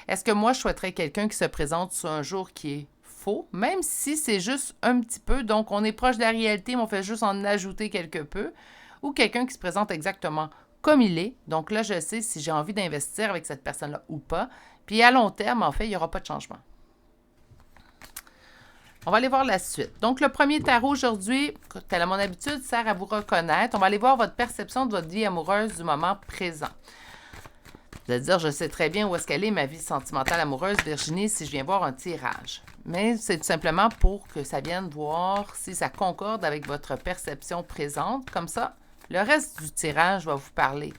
[SPEAKER 1] Est-ce que moi je souhaiterais quelqu'un qui se présente sur un jour qui est faux, même si c'est juste un petit peu, donc on est proche de la réalité, mais on fait juste en ajouter quelque peu, ou quelqu'un qui se présente exactement comme il est, donc là je sais si j'ai envie d'investir avec cette personne-là ou pas, puis à long terme, en fait, il n'y aura pas de changement. On va aller voir la suite. Donc, le premier tarot aujourd'hui, tel à mon habitude, sert à vous reconnaître. On va aller voir votre perception de votre vie amoureuse du moment présent. Vous allez dire, je sais très bien où est-ce qu'elle est, ma vie sentimentale amoureuse, Virginie, si je viens voir un tirage. Mais c'est tout simplement pour que ça vienne voir si ça concorde avec votre perception présente. Comme ça, le reste du tirage va vous parler.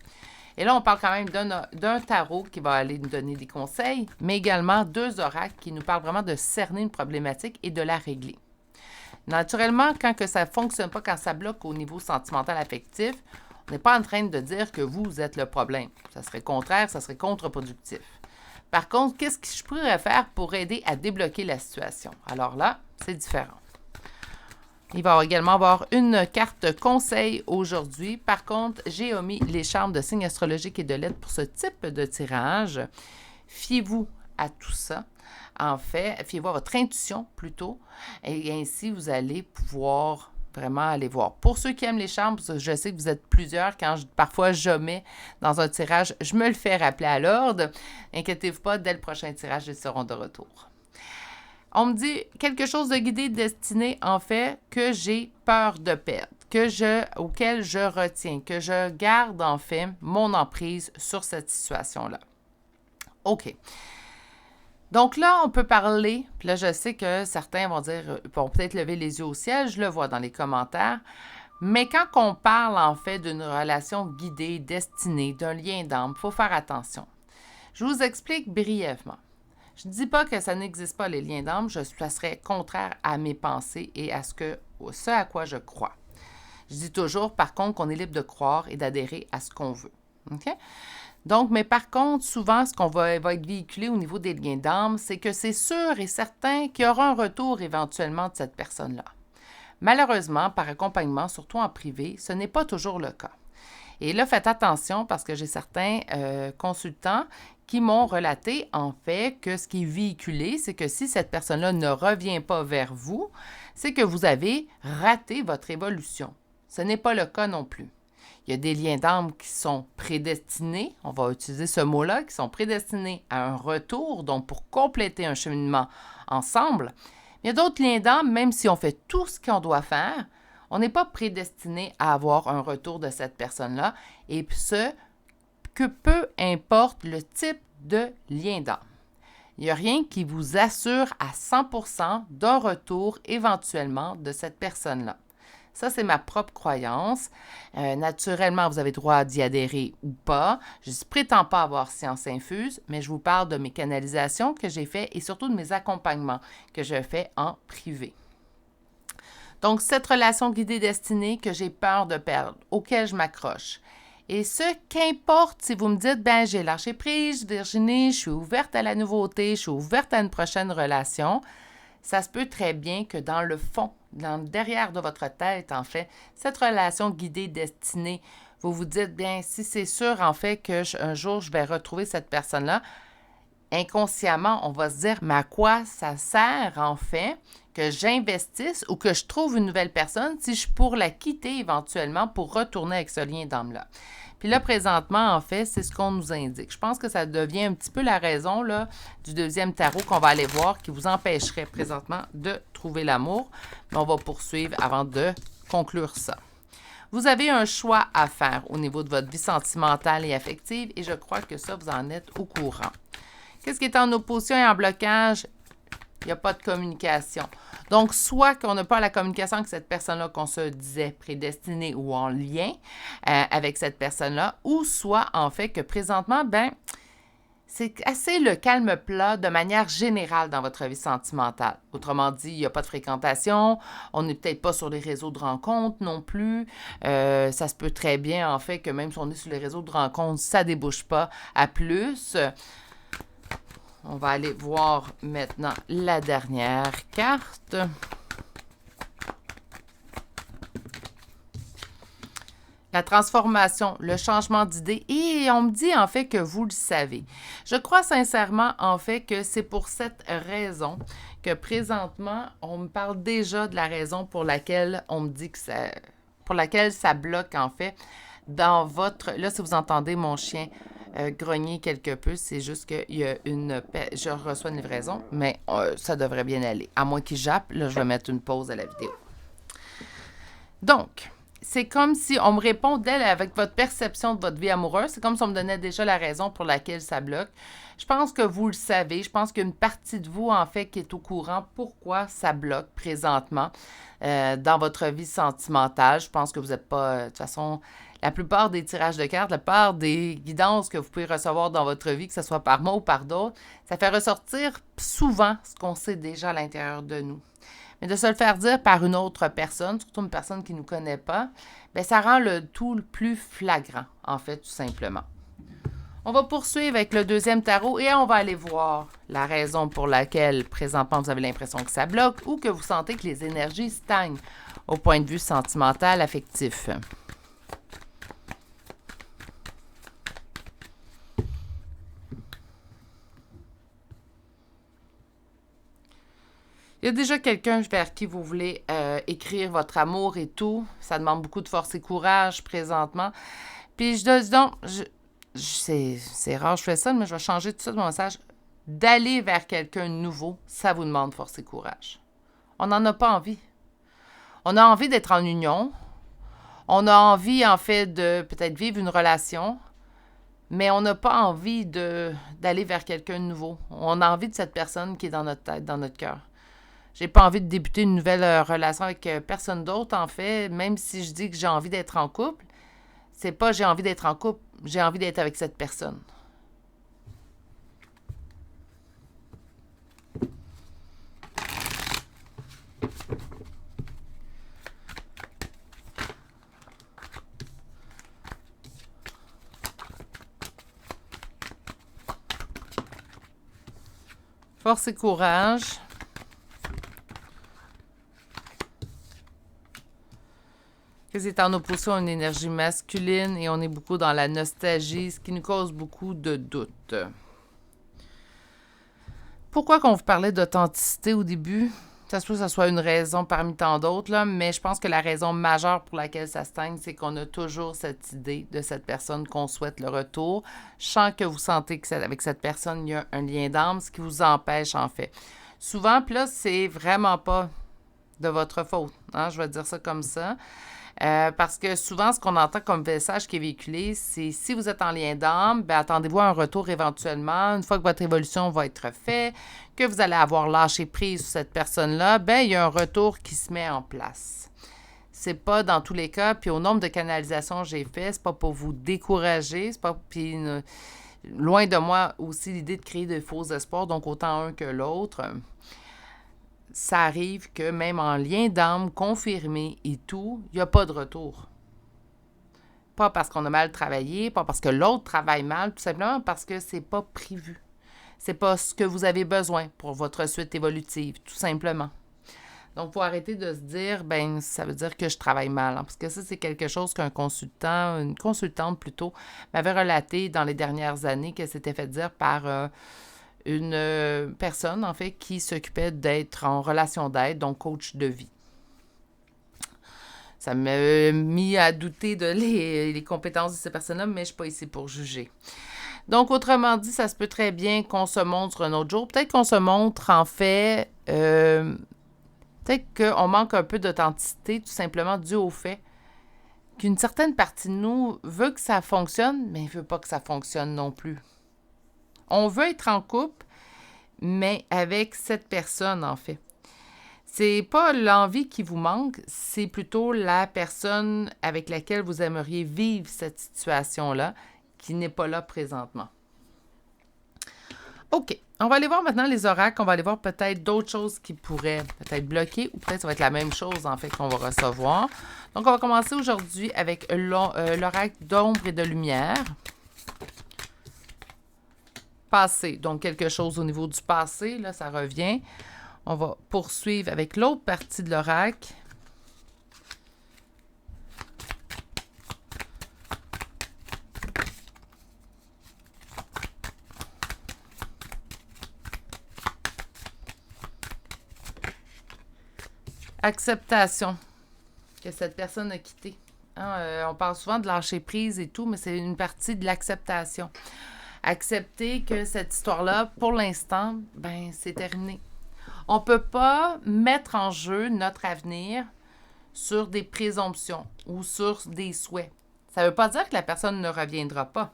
[SPEAKER 1] Et là, on parle quand même d'un tarot qui va aller nous donner des conseils, mais également 2 oracles qui nous parlent vraiment de cerner une problématique et de la régler. Naturellement, quand que ça ne fonctionne pas, quand ça bloque au niveau sentimental affectif, on n'est pas en train de dire que vous êtes le problème. Ça serait contraire, ça serait contre-productif. Par contre, qu'est-ce que je pourrais faire pour aider à débloquer la situation? Alors là, c'est différent. Il va également avoir une carte conseil aujourd'hui. Par contre, j'ai omis les charmes de signes astrologiques et de lettres pour ce type de tirage. Fiez-vous à tout ça. En fait, fiez-vous à votre intuition plutôt. Et ainsi, vous allez pouvoir vraiment aller voir. Pour ceux qui aiment les charmes, parce que je sais que vous êtes plusieurs, parfois je mets dans un tirage, je me le fais rappeler à l'ordre. Inquiétez-vous pas, dès le prochain tirage, ils seront de retour. On me dit quelque chose de guidé, destiné, en fait, que j'ai peur de perdre, auquel je retiens, que je garde, en fait, mon emprise sur cette situation-là. OK. Donc là, on peut parler, puis là, je sais que certains vont peut-être lever les yeux au ciel, je le vois dans les commentaires, mais quand on parle, en fait, d'une relation guidée, destinée, d'un lien d'âme, il faut faire attention. Je vous explique brièvement. Je ne dis pas que ça n'existe pas, les liens d'âme, ça serait contraire à mes pensées et à ce à quoi je crois. Je dis toujours, par contre, qu'on est libre de croire et d'adhérer à ce qu'on veut. OK? Donc, mais par contre, souvent, ce qu'on va être véhiculé au niveau des liens d'âme, c'est que c'est sûr et certain qu'il y aura un retour éventuellement de cette personne-là. Malheureusement, par accompagnement, surtout en privé, ce n'est pas toujours le cas. Et là, faites attention parce que j'ai certains consultants qui m'ont relaté, en fait, que ce qui est véhiculé, c'est que si cette personne-là ne revient pas vers vous, c'est que vous avez raté votre évolution. Ce n'est pas le cas non plus. Il y a des liens d'âme qui sont prédestinés, on va utiliser ce mot-là, qui sont prédestinés à un retour, donc pour compléter un cheminement ensemble. Il y a d'autres liens d'âme, même si on fait tout ce qu'on doit faire, on n'est pas prédestiné à avoir un retour de cette personne-là, et ce, que peu importe le type de lien d'âme. Il n'y a rien qui vous assure à 100% d'un retour éventuellement de cette personne-là. Ça, c'est ma propre croyance. Naturellement, vous avez droit d'y adhérer ou pas. Je ne prétends pas avoir science infuse, mais je vous parle de mes canalisations que j'ai faites et surtout de mes accompagnements que je fais en privé. Donc, cette relation guidée destinée que j'ai peur de perdre, auquel je m'accroche. Et ce, qu'importe si vous me dites, ben j'ai lâché prise, Virginie, je suis ouverte à la nouveauté, je suis ouverte à une prochaine relation, ça se peut très bien que dans le fond, derrière de votre tête, en fait, cette relation guidée destinée, vous vous dites, bien, si c'est sûr, en fait, qu'un jour, je vais retrouver cette personne-là, inconsciemment, on va se dire, mais à quoi ça sert, en fait, que j'investisse ou que je trouve une nouvelle personne si je suis pour la quitter éventuellement pour retourner avec ce lien d'âme-là. Puis là, présentement, en fait, c'est ce qu'on nous indique. Je pense que ça devient un petit peu la raison là, du deuxième tarot qu'on va aller voir qui vous empêcherait présentement de trouver l'amour. Mais on va poursuivre avant de conclure ça. Vous avez un choix à faire au niveau de votre vie sentimentale et affective et je crois que ça, vous en êtes au courant. Qu'est-ce qui est en opposition et en blocage? Il n'y a pas de communication. Donc, soit qu'on n'a pas la communication avec cette personne-là qu'on se disait prédestinée ou en lien avec cette personne-là, ou soit, en fait, que présentement, ben, c'est assez le calme plat de manière générale dans votre vie sentimentale. Autrement dit, il n'y a pas de fréquentation, on n'est peut-être pas sur les réseaux de rencontres non plus. Ça se peut très bien, en fait, que même si on est sur les réseaux de rencontres, ça ne débouche pas à plus. On va aller voir maintenant la dernière carte. La transformation, le changement d'idée, et on me dit en fait que vous le savez. Je crois sincèrement en fait que c'est pour cette raison que présentement, on me parle déjà de la raison pour laquelle on me dit que pour laquelle ça bloque en fait dans votre... Là, si vous entendez mon chien grogner quelque peu, c'est juste qu'il y a je reçois une livraison, mais ça devrait bien aller. À moins qu'il jappe, là, je vais mettre une pause à la vidéo. Donc, c'est comme si on me répond d'elle avec votre perception de votre vie amoureuse. C'est comme si on me donnait déjà la raison pour laquelle ça bloque. Je pense que vous le savez. Je pense qu'il y a une partie de vous, en fait, qui est au courant pourquoi ça bloque présentement dans votre vie sentimentale. Je pense que vous n'êtes pas... de toute façon, la plupart des tirages de cartes, la plupart des guidances que vous pouvez recevoir dans votre vie, que ce soit par moi ou par d'autres, ça fait ressortir souvent ce qu'on sait déjà à l'intérieur de nous. Mais de se le faire dire par une autre personne, surtout une personne qui ne nous connaît pas, bien, ça rend le tout le plus flagrant, en fait, tout simplement. On va poursuivre avec le deuxième tarot et on va aller voir la raison pour laquelle, présentement, vous avez l'impression que ça bloque ou que vous sentez que les énergies stagnent au point de vue sentimental, affectif. Il y a déjà quelqu'un vers qui vous voulez écrire votre amour et tout. Ça demande beaucoup de force et courage présentement. Puis je dis donc, c'est rare je fais ça, mais je vais changer tout ça de mon message. D'aller vers quelqu'un de nouveau, ça vous demande force et courage. On n'en a pas envie. On a envie d'être en union. On a envie, en fait, de peut-être vivre une relation. Mais on n'a pas envie d'aller vers quelqu'un de nouveau. On a envie de cette personne qui est dans notre tête, dans notre cœur. J'ai pas envie de débuter une nouvelle relation avec personne d'autre, en fait, même si je dis que j'ai envie d'être en couple. C'est pas j'ai envie d'être en couple, j'ai envie d'être avec cette personne. Force et courage. Que c'est en opposition à une énergie masculine et on est beaucoup dans la nostalgie, ce qui nous cause beaucoup de doutes. Pourquoi qu'on vous parlait d'authenticité au début? Ça se peut que ce soit une raison parmi tant d'autres, là, mais je pense que la raison majeure pour laquelle ça stagne, c'est qu'on a toujours cette idée de cette personne qu'on souhaite le retour. Je sens que vous sentez qu'avec cette personne, il y a un lien d'âme, ce qui vous empêche en fait. Souvent, puis là, c'est vraiment pas de votre faute. Hein? Je vais dire ça comme ça. Parce que souvent, ce qu'on entend comme message qui est véhiculé, c'est si vous êtes en lien d'âme, ben, attendez-vous à un retour éventuellement, une fois que votre évolution va être faite, que vous allez avoir lâché prise sur cette personne-là, ben, il y a un retour qui se met en place. C'est pas dans tous les cas, puis au nombre de canalisations que j'ai fait, c'est pas pour vous décourager, c'est pas, puis loin de moi aussi l'idée de créer de faux espoirs, donc autant un que l'autre. Ça arrive que même en lien d'âme confirmé et tout, il n'y a pas de retour. Pas parce qu'on a mal travaillé, pas parce que l'autre travaille mal, tout simplement parce que c'est pas prévu. C'est pas ce que vous avez besoin pour votre suite évolutive, tout simplement. Donc, il faut arrêter de se dire, ben ça veut dire que je travaille mal. Hein, parce que ça, c'est quelque chose qu'un consultant, une consultante plutôt, m'avait relaté dans les dernières années, qu'elle s'était fait dire par une personne, en fait, qui s'occupait d'être en relation d'aide, donc coach de vie. Ça m'a mis à douter de les compétences de ces personnes-là, mais je ne suis pas ici pour juger. Donc, autrement dit, ça se peut très bien qu'on se montre un autre jour. Peut-être qu'on se montre, en fait, peut-être qu'on manque un peu d'authenticité, tout simplement dû au fait qu'une certaine partie de nous veut que ça fonctionne, mais ne veut pas que ça fonctionne non plus. On veut être en couple, mais avec cette personne, en fait. C'est pas l'envie qui vous manque, c'est plutôt la personne avec laquelle vous aimeriez vivre cette situation-là, qui n'est pas là présentement. OK. On va aller voir maintenant les oracles. On va aller voir peut-être d'autres choses qui pourraient peut-être bloquer ou peut-être ça va être la même chose, en fait, qu'on va recevoir. Donc, on va commencer aujourd'hui avec l'oracle d'ombre et de lumière. Passé, donc quelque chose au niveau du passé, là, ça revient. On va poursuivre avec l'autre partie de l'oracle. Acceptation que cette personne a quitté. Hein, on parle souvent de lâcher prise et tout, mais c'est une partie de l'acceptation. Accepter que cette histoire-là, pour l'instant, ben c'est terminé. On ne peut pas mettre en jeu notre avenir sur des présomptions ou sur des souhaits. Ça ne veut pas dire que la personne ne reviendra pas.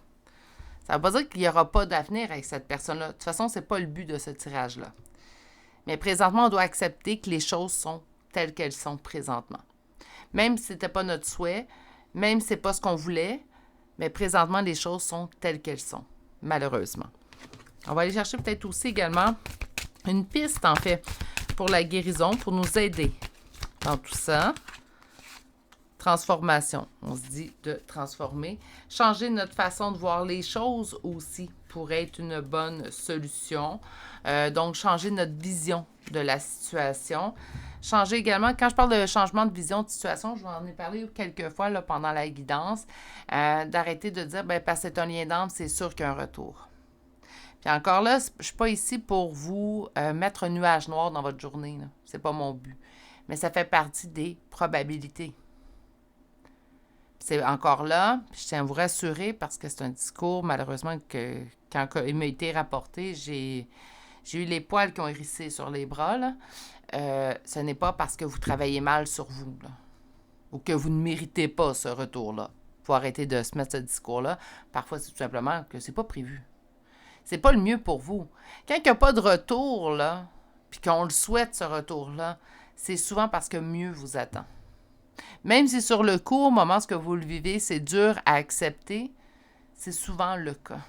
[SPEAKER 1] Ça ne veut pas dire qu'il n'y aura pas d'avenir avec cette personne-là. De toute façon, ce n'est pas le but de ce tirage-là. Mais présentement, on doit accepter que les choses sont telles qu'elles sont présentement. Même si ce n'était pas notre souhait, même si ce n'est pas ce qu'on voulait, mais présentement, les choses sont telles qu'elles sont. Malheureusement. On va aller chercher peut-être aussi également une piste, en fait, pour la guérison, pour nous aider dans tout ça. Transformation. On se dit de transformer. Changer notre façon de voir les choses aussi pourrait être une bonne solution. Donc, changer notre vision de la situation. Changer également, quand je parle de changement de vision de situation, je vous en ai parlé quelques fois là, pendant la guidance, d'arrêter de dire, ben, parce que c'est un lien d'âme, c'est sûr qu'il y a un retour. Puis encore là, je ne suis pas ici pour vous mettre un nuage noir dans votre journée. Ce n'est pas mon but. Mais ça fait partie des probabilités. C'est encore là, je tiens à vous rassurer parce que c'est un discours, malheureusement, que quand il m'a été rapporté, j'ai eu les poils qui ont hérissé sur les bras. Là. Ce n'est pas parce que vous travaillez mal sur vous là, ou que vous ne méritez pas ce retour-là. Il faut arrêter de se mettre ce discours-là. Parfois, c'est tout simplement que c'est pas prévu. C'est pas le mieux pour vous. Quand il n'y a pas de retour, là, puis qu'on le souhaite, ce retour-là, c'est souvent parce que mieux vous attend. Même si sur le coup, au moment où vous le vivez, c'est dur à accepter, c'est souvent le cas.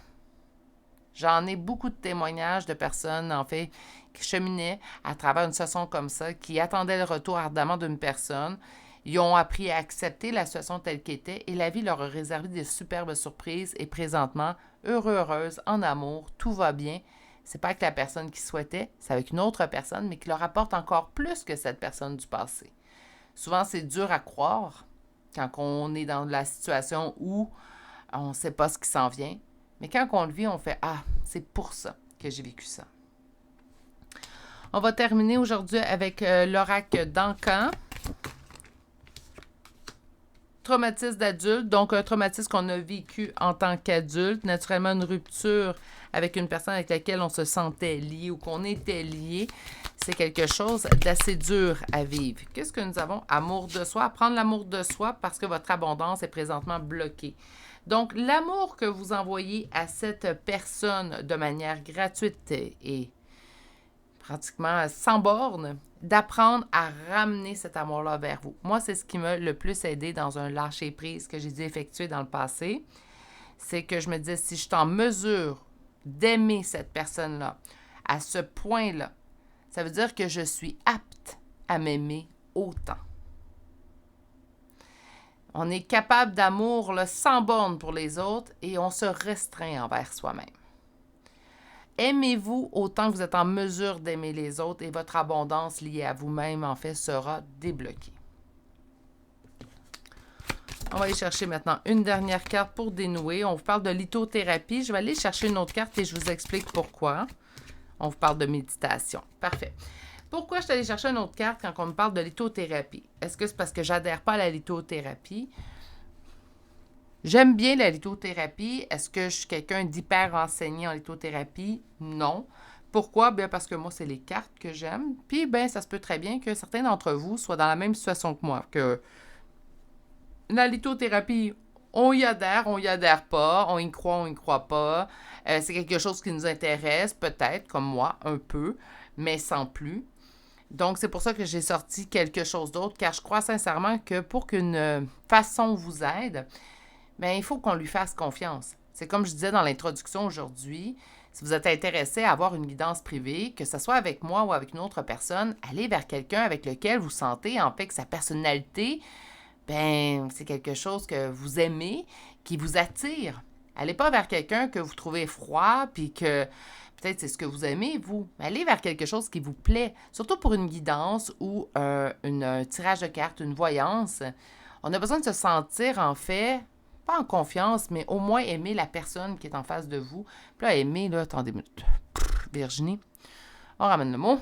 [SPEAKER 1] J'en ai beaucoup de témoignages de personnes, en fait, qui cheminaient à travers une situation comme ça, qui attendaient le retour ardemment d'une personne. Ils ont appris à accepter la situation telle qu'elle était et la vie leur a réservé des superbes surprises et présentement, heureuses, en amour, tout va bien. c'est pas avec la personne qui souhaitait, c'est avec une autre personne, mais qui leur apporte encore plus que cette personne du passé. Souvent, c'est dur à croire quand on est dans la situation où on ne sait pas ce qui s'en vient. Mais quand on le vit, on fait « Ah, c'est pour ça que j'ai vécu ça ». On va terminer aujourd'hui avec l'oracle d'Ancan. Traumatisme d'adulte, donc un traumatisme qu'on a vécu en tant qu'adulte, naturellement une rupture avec une personne avec laquelle on se sentait lié ou qu'on était lié, c'est quelque chose d'assez dur à vivre. Qu'est-ce que nous avons? Amour de soi, apprendre l'amour de soi parce que votre abondance est présentement bloquée. Donc, l'amour que vous envoyez à cette personne de manière gratuite et pratiquement sans borne, d'apprendre à ramener cet amour-là vers vous. Moi, c'est ce qui m'a le plus aidé dans un lâcher-prise que j'ai dû effectuer dans le passé. C'est que je me disais, si je suis en mesure d'aimer cette personne-là à ce point-là, ça veut dire que je suis apte à m'aimer autant. On est capable d'amour là, sans borne pour les autres et on se restreint envers soi-même. Aimez-vous autant que vous êtes en mesure d'aimer les autres et votre abondance liée à vous-même, en fait, sera débloquée. On va aller chercher maintenant une dernière carte pour dénouer. On vous parle de lithothérapie. Je vais aller chercher une autre carte et je vous explique pourquoi. On vous parle de méditation. Parfait. Pourquoi je suis allée chercher une autre carte quand on me parle de lithothérapie? Est-ce que c'est parce que j'adhère pas à la lithothérapie? J'aime bien la lithothérapie. Est-ce que je suis quelqu'un d'hyper renseigné en lithothérapie? Non. Pourquoi? Bien parce que moi, c'est les cartes que j'aime. Puis, bien, ça se peut très bien que certains d'entre vous soient dans la même situation que moi. Que la lithothérapie, on y adhère pas, on y croit pas. C'est quelque chose qui nous intéresse, peut-être, comme moi, un peu, mais sans plus. Donc, c'est pour ça que j'ai sorti quelque chose d'autre, car je crois sincèrement que pour qu'une façon vous aide, bien, il faut qu'on lui fasse confiance. C'est comme je disais dans l'introduction aujourd'hui, si vous êtes intéressé à avoir une guidance privée, que ce soit avec moi ou avec une autre personne, allez vers quelqu'un avec lequel vous sentez en fait que sa personnalité, ben c'est quelque chose que vous aimez, qui vous attire. Allez pas vers quelqu'un que vous trouvez froid, puis que peut-être c'est ce que vous aimez, vous. Allez vers quelque chose qui vous plaît, surtout pour une guidance ou un tirage de cartes, une voyance. On a besoin de se sentir, en fait, pas en confiance, mais au moins aimer la personne qui est en face de vous. Puis là, aimer, là, attendez une minute. Virginie, on ramène le mot.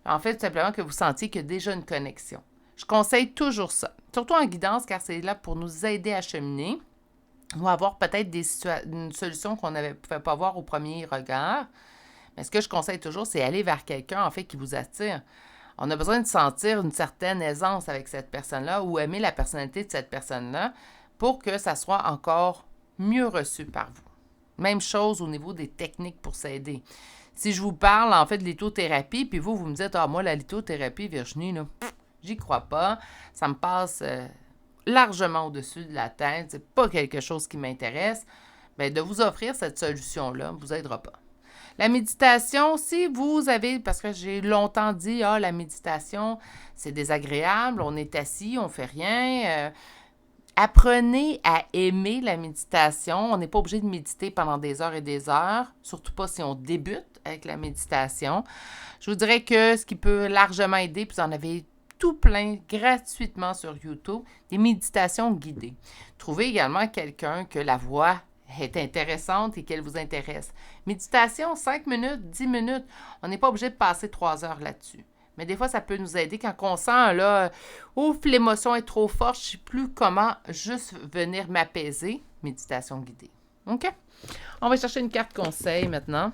[SPEAKER 1] En fait, tout simplement que vous sentiez qu'il y a déjà une connexion. Je conseille toujours ça, surtout en guidance, car c'est là pour nous aider à cheminer ou avoir peut-être une solution qu'on ne pouvait pas voir au premier regard. Mais ce que je conseille toujours, c'est aller vers quelqu'un, en fait, qui vous attire. On a besoin de sentir une certaine aisance avec cette personne-là ou aimer la personnalité de cette personne-là pour que ça soit encore mieux reçu par vous. Même chose au niveau des techniques pour s'aider. Si je vous parle, en fait, de lithothérapie, puis vous me dites « Ah, moi, la lithothérapie, Virginie, là, j'y crois pas. Ça me passe largement au-dessus de la tête. C'est pas quelque chose qui m'intéresse. » Bien, de vous offrir cette solution-là ne vous aidera pas. La méditation, si vous avez, parce que j'ai longtemps dit, la méditation, c'est désagréable, on est assis, on fait rien. Apprenez à aimer la méditation. On n'est pas obligé de méditer pendant des heures et des heures, surtout pas si on débute avec la méditation. Je vous dirais que ce qui peut largement aider, puis vous en avez tout plein gratuitement sur YouTube, des méditations guidées. Trouvez également quelqu'un que la voix est intéressante et qu'elle vous intéresse. Méditation, 5 minutes, 10 minutes. On n'est pas obligé de passer 3 heures là-dessus. Mais des fois, ça peut nous aider quand on sent, là, ouf, l'émotion est trop forte, je ne sais plus comment juste venir m'apaiser. Méditation guidée. OK? On va chercher une carte conseil maintenant.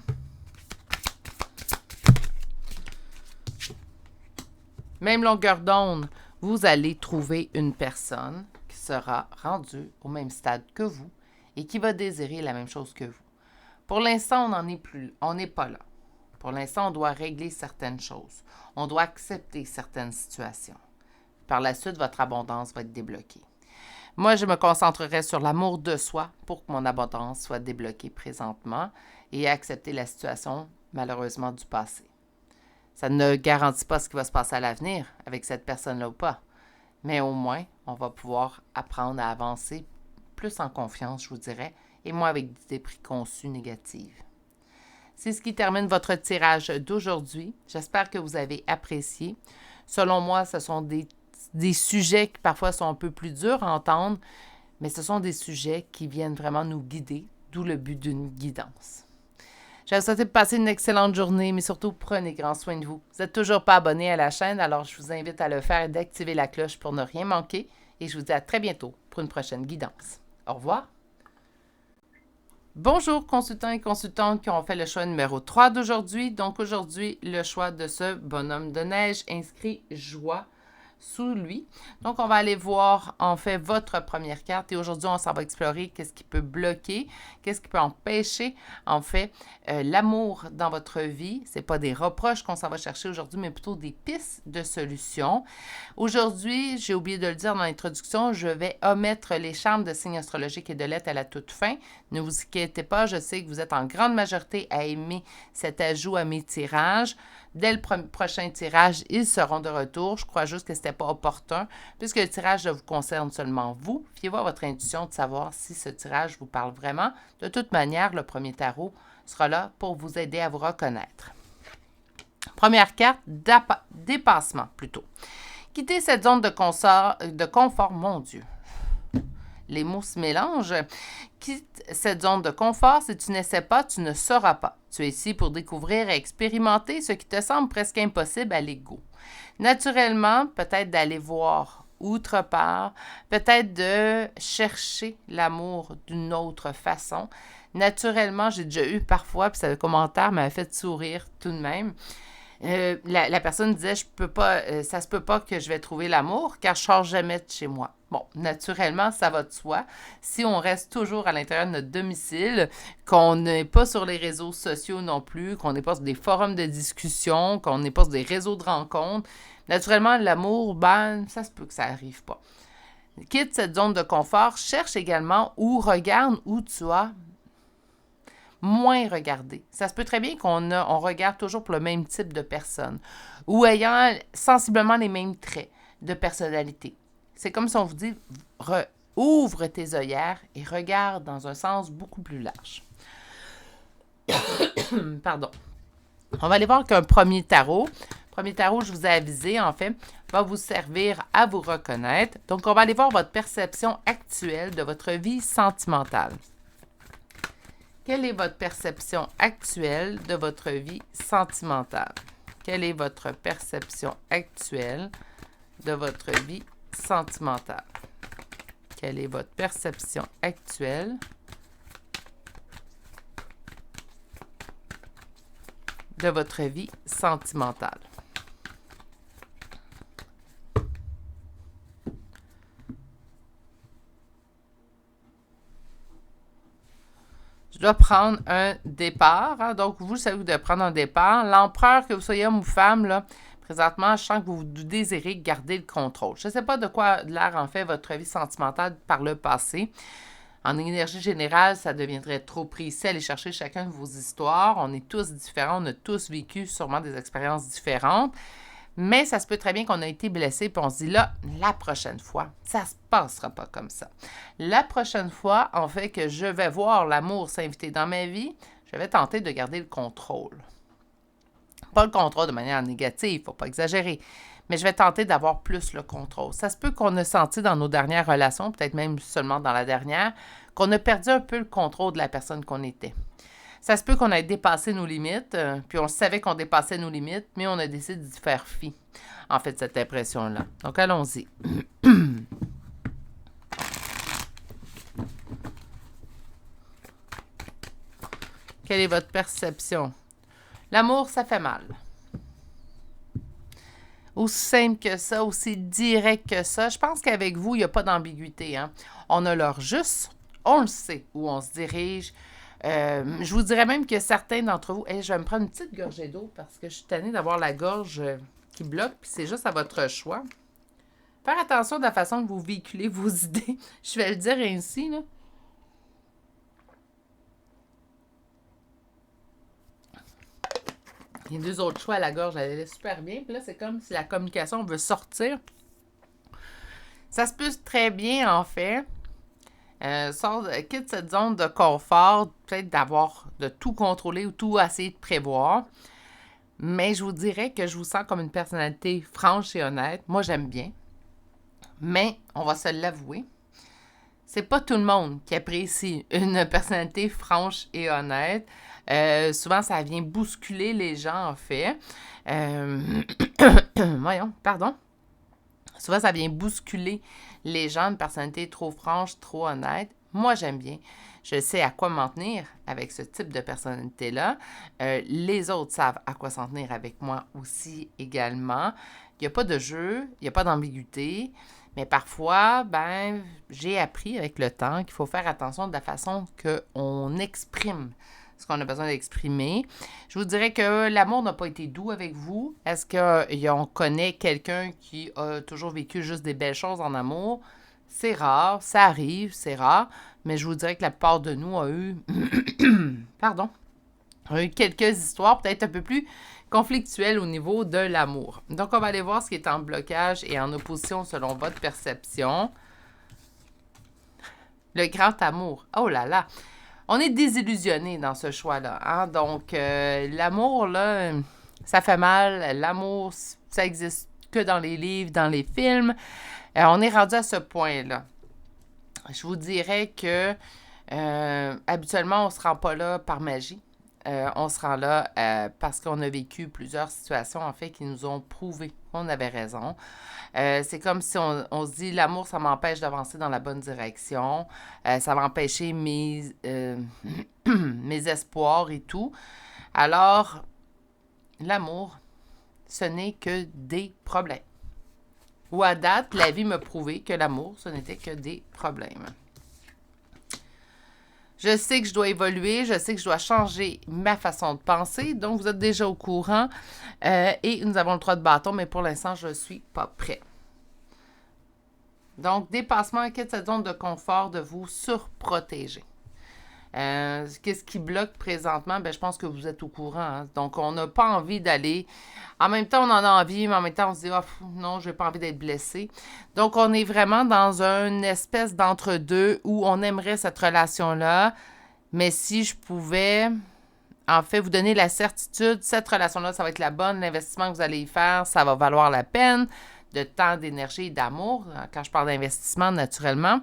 [SPEAKER 1] Même longueur d'onde, vous allez trouver une personne qui sera rendue au même stade que vous et qui va désirer la même chose que vous. Pour l'instant, on n'est pas là. Pour l'instant, on doit régler certaines choses. On doit accepter certaines situations. Par la suite, votre abondance va être débloquée. Moi, je me concentrerai sur l'amour de soi pour que mon abondance soit débloquée présentement et accepter la situation, malheureusement, du passé. Ça ne garantit pas ce qui va se passer à l'avenir avec cette personne-là ou pas. Mais au moins, on va pouvoir apprendre à avancer plus en confiance, je vous dirais, et moins avec des idées préconçues négatives. C'est ce qui termine votre tirage d'aujourd'hui. J'espère que vous avez apprécié. Selon moi, ce sont des sujets qui parfois sont un peu plus durs à entendre, mais ce sont des sujets qui viennent vraiment nous guider, d'où le but d'une guidance. Je vais vous souhaiter de passer une excellente journée, mais surtout, prenez grand soin de vous. Vous n'êtes toujours pas abonné à la chaîne, alors je vous invite à le faire et d'activer la cloche pour ne rien manquer. Et je vous dis à très bientôt pour une prochaine guidance. Au revoir. Bonjour consultants et consultantes qui ont fait le choix numéro 3 d'aujourd'hui. Donc aujourd'hui, le choix de ce bonhomme de neige inscrit joie sous lui. Donc, on va aller voir, en fait, votre première carte. Et aujourd'hui, on s'en va explorer qu'est-ce qui peut bloquer, qu'est-ce qui peut empêcher, en fait, l'amour dans votre vie. Ce n'est pas des reproches qu'on s'en va chercher aujourd'hui, mais plutôt des pistes de solutions. Aujourd'hui, j'ai oublié de le dire dans l'introduction, je vais omettre les charmes de signes astrologiques et de lettres à la toute fin. Ne vous inquiétez pas, je sais que vous êtes en grande majorité à aimer cet ajout à mes tirages. Dès le prochain tirage, ils seront de retour. Je crois juste que ce n'était pas opportun, puisque le tirage vous concerne seulement vous. Fiez-vous à votre intuition de savoir si ce tirage vous parle vraiment. De toute manière, le premier tarot sera là pour vous aider à vous reconnaître. Première carte, dépassement plutôt. Quittez cette zone de confort, mon Dieu. Les mots se mélangent. Quitte cette zone de confort. Si tu n'essaies pas, tu ne sauras pas. Tu es ici pour découvrir et expérimenter ce qui te semble presque impossible à l'ego. Naturellement, peut-être d'aller voir outre part, peut-être de chercher l'amour d'une autre façon. Naturellement, j'ai déjà eu parfois, puis ce commentaire m'a fait sourire tout de même. La personne disait, ça se peut pas que je vais trouver l'amour car je ne sors jamais de chez moi. Bon, naturellement, ça va de soi. Si on reste toujours à l'intérieur de notre domicile, qu'on n'est pas sur les réseaux sociaux non plus, qu'on n'est pas sur des forums de discussion, qu'on n'est pas sur des réseaux de rencontres, naturellement, l'amour, ça se peut que ça n'arrive pas. Quitte cette zone de confort, cherche également ou regarde où tu as moins regardé. Ça se peut très bien on regarde toujours pour le même type de personne ou ayant sensiblement les mêmes traits de personnalité. C'est comme si on vous dit, ouvre tes œillères et regarde dans un sens beaucoup plus large. Pardon. On va aller voir qu'un premier tarot. Premier tarot, je vous ai avisé, en fait, va vous servir à vous reconnaître. Donc, on va aller voir votre perception actuelle de votre vie sentimentale. Quelle est votre perception actuelle de votre vie sentimentale? Quelle est votre perception actuelle de votre vie sentimentale? Quelle est votre perception actuelle de votre vie sentimentale? Je dois prendre un départ. Hein? Donc, vous savez, vous devez prendre un départ. L'empereur, que vous soyez homme ou femme, là, présentement, je sens que vous désirez garder le contrôle. Je ne sais pas de quoi l'air en fait votre vie sentimentale par le passé. En énergie générale, ça deviendrait trop précis. Aller chercher chacun de vos histoires. On est tous différents. On a tous vécu sûrement des expériences différentes. Mais ça se peut très bien qu'on a été blessé puis on se dit là, la prochaine fois, ça ne se passera pas comme ça. La prochaine fois, en fait, que je vais voir l'amour s'inviter dans ma vie, je vais tenter de garder le contrôle. Pas le contrôle de manière négative, il ne faut pas exagérer, mais je vais tenter d'avoir plus le contrôle. Ça se peut qu'on a senti dans nos dernières relations, peut-être même seulement dans la dernière, qu'on a perdu un peu le contrôle de la personne qu'on était. Ça se peut qu'on ait dépassé nos limites, puis on savait qu'on dépassait nos limites, mais on a décidé d'y faire fi, en fait, cette impression-là. Donc, allons-y. Quelle est votre perception? L'amour, ça fait mal. Aussi simple que ça, aussi direct que ça. Je pense qu'avec vous, il n'y a pas d'ambiguïté. Hein? On a l'heure juste, on le sait où on se dirige. Je vous dirais même que certains d'entre vous... je vais me prendre une petite gorgée d'eau parce que je suis tannée d'avoir la gorge qui bloque, puis c'est juste à votre choix. Faire attention de la façon que vous véhiculez vos idées. Je vais le dire ainsi, là. Il y a deux autres choix à la gorge, elle allait super bien. Puis là, c'est comme si la communication veut sortir. Ça se peut très bien, en fait, Quitte cette zone de confort, peut-être de tout contrôler ou tout essayer de prévoir. Mais je vous dirais que je vous sens comme une personnalité franche et honnête. Moi, j'aime bien. Mais, on va se l'avouer, c'est pas tout le monde qui apprécie une personnalité franche et honnête. Souvent, ça vient bousculer les gens, en fait. Voyons, pardon. Souvent, ça vient bousculer les gens, une personnalité trop franche, trop honnête. Moi, j'aime bien. Je sais à quoi m'en tenir avec ce type de personnalité-là. Les autres savent à quoi s'en tenir avec moi aussi également. Il n'y a pas de jeu, il n'y a pas d'ambiguïté. Mais parfois, j'ai appris avec le temps qu'il faut faire attention de la façon qu'on exprime ce qu'on a besoin d'exprimer. Je vous dirais que l'amour n'a pas été doux avec vous. Est-ce qu'on connaît quelqu'un qui a toujours vécu juste des belles choses en amour? C'est rare, ça arrive, c'est rare, mais je vous dirais que la plupart de nous a eu, a eu quelques histoires peut-être un peu plus conflictuelles au niveau de l'amour. Donc, on va aller voir ce qui est en blocage et en opposition selon votre perception. Le grand amour. Oh là là! On est désillusionné dans ce choix-là. Hein? Donc, l'amour, là, ça fait mal. L'amour, ça existe que dans les livres, dans les films. On est rendu à ce point-là. Je vous dirais que habituellement, on ne se rend pas là par magie. On se rend là parce qu'on a vécu plusieurs situations, en fait, qui nous ont prouvé qu'on avait raison. C'est comme si on se dit, l'amour, ça m'empêche d'avancer dans la bonne direction. Ça va empêcher mes espoirs et tout. Alors, l'amour, ce n'est que des problèmes. Ou à date, la vie m'a prouvé que l'amour, ce n'était que des problèmes. Je sais que je dois évoluer, je sais que je dois changer ma façon de penser, donc vous êtes déjà au courant. Et nous avons le 3 de bâton, mais pour l'instant, je ne suis pas prêt. Donc, dépassement, quitte cette zone de confort de vous surprotéger. Qu'est-ce qui bloque présentement? Je pense que vous êtes au courant. Hein? Donc, on n'a pas envie d'aller. En même temps, on en a envie, mais en même temps, on se dit, non, je n'ai pas envie d'être blessé. Donc, on est vraiment dans une espèce d'entre-deux où on aimerait cette relation-là. Mais si je pouvais, en fait, vous donner la certitude, cette relation-là, ça va être la bonne, l'investissement que vous allez y faire, ça va valoir la peine de temps, d'énergie et d'amour, quand je parle d'investissement, naturellement.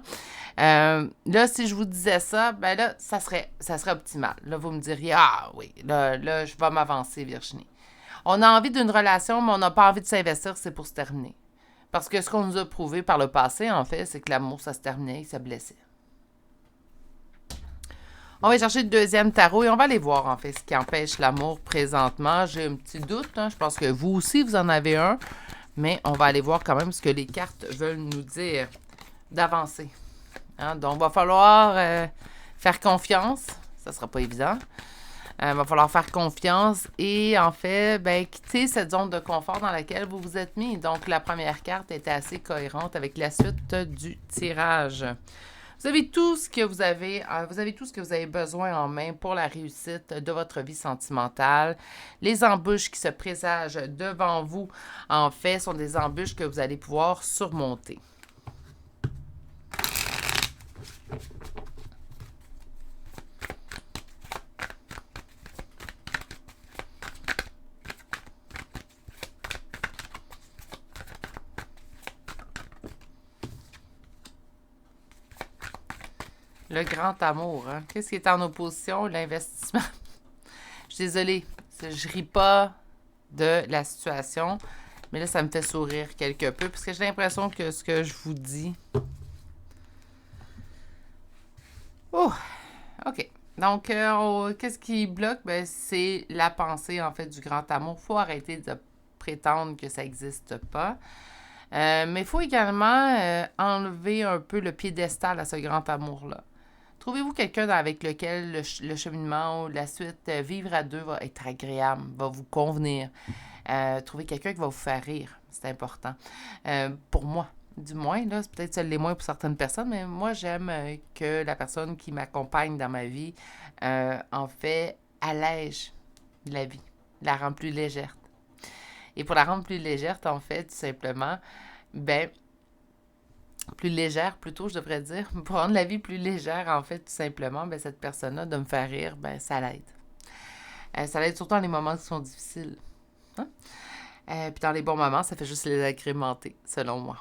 [SPEAKER 1] Là, si je vous disais ça, là, ça serait optimal. Là, vous me diriez, ah oui, là, je vais m'avancer, Virginie. On a envie d'une relation, mais on n'a pas envie de s'investir, c'est pour se terminer. Parce que ce qu'on nous a prouvé par le passé, en fait, c'est que l'amour, ça se terminait et ça blessait. On va chercher le deuxième tarot et on va aller voir, en fait, ce qui empêche l'amour présentement. J'ai un petit doute, hein. Je pense que vous aussi, vous en avez un. Mais on va aller voir quand même ce que les cartes veulent nous dire d'avancer. Hein? Donc, il va falloir faire confiance. Ça ne sera pas évident. Il va falloir faire confiance et, en fait, quitter cette zone de confort dans laquelle vous vous êtes mis. Donc, la première carte était assez cohérente avec la suite du tirage. Vous avez tout ce que vous avez besoin en main pour la réussite de votre vie sentimentale. Les embûches qui se présagent devant vous, en fait, sont des embûches que vous allez pouvoir surmonter. Le grand amour, hein? Qu'est-ce qui est en opposition? L'investissement. Je suis désolée, je ris pas de la situation, mais là, ça me fait sourire quelque peu, parce que j'ai l'impression que ce que je vous dis... Oh! OK. Donc, qu'est-ce qui bloque? C'est la pensée, en fait, du grand amour. Il faut arrêter de prétendre que ça n'existe pas. Mais il faut également enlever un peu le piédestal à ce grand amour-là. Trouvez-vous quelqu'un avec lequel le cheminement ou la suite, vivre à deux va être agréable, va vous convenir. Trouvez quelqu'un qui va vous faire rire. C'est important. Pour moi, du moins, là, c'est peut-être ça l'est moins pour certaines personnes, mais moi, j'aime que la personne qui m'accompagne dans ma vie, en fait, allège la vie, la rend plus légère. Et pour la rendre plus légère, en fait, tout simplement, plus légère plutôt, je devrais dire, pour rendre la vie plus légère, en fait, tout simplement, ben, cette personne-là, de me faire rire, ben, ça l'aide. Ça l'aide surtout dans les moments qui sont difficiles. Hein? Puis dans les bons moments, ça fait juste les agrémenter, selon moi.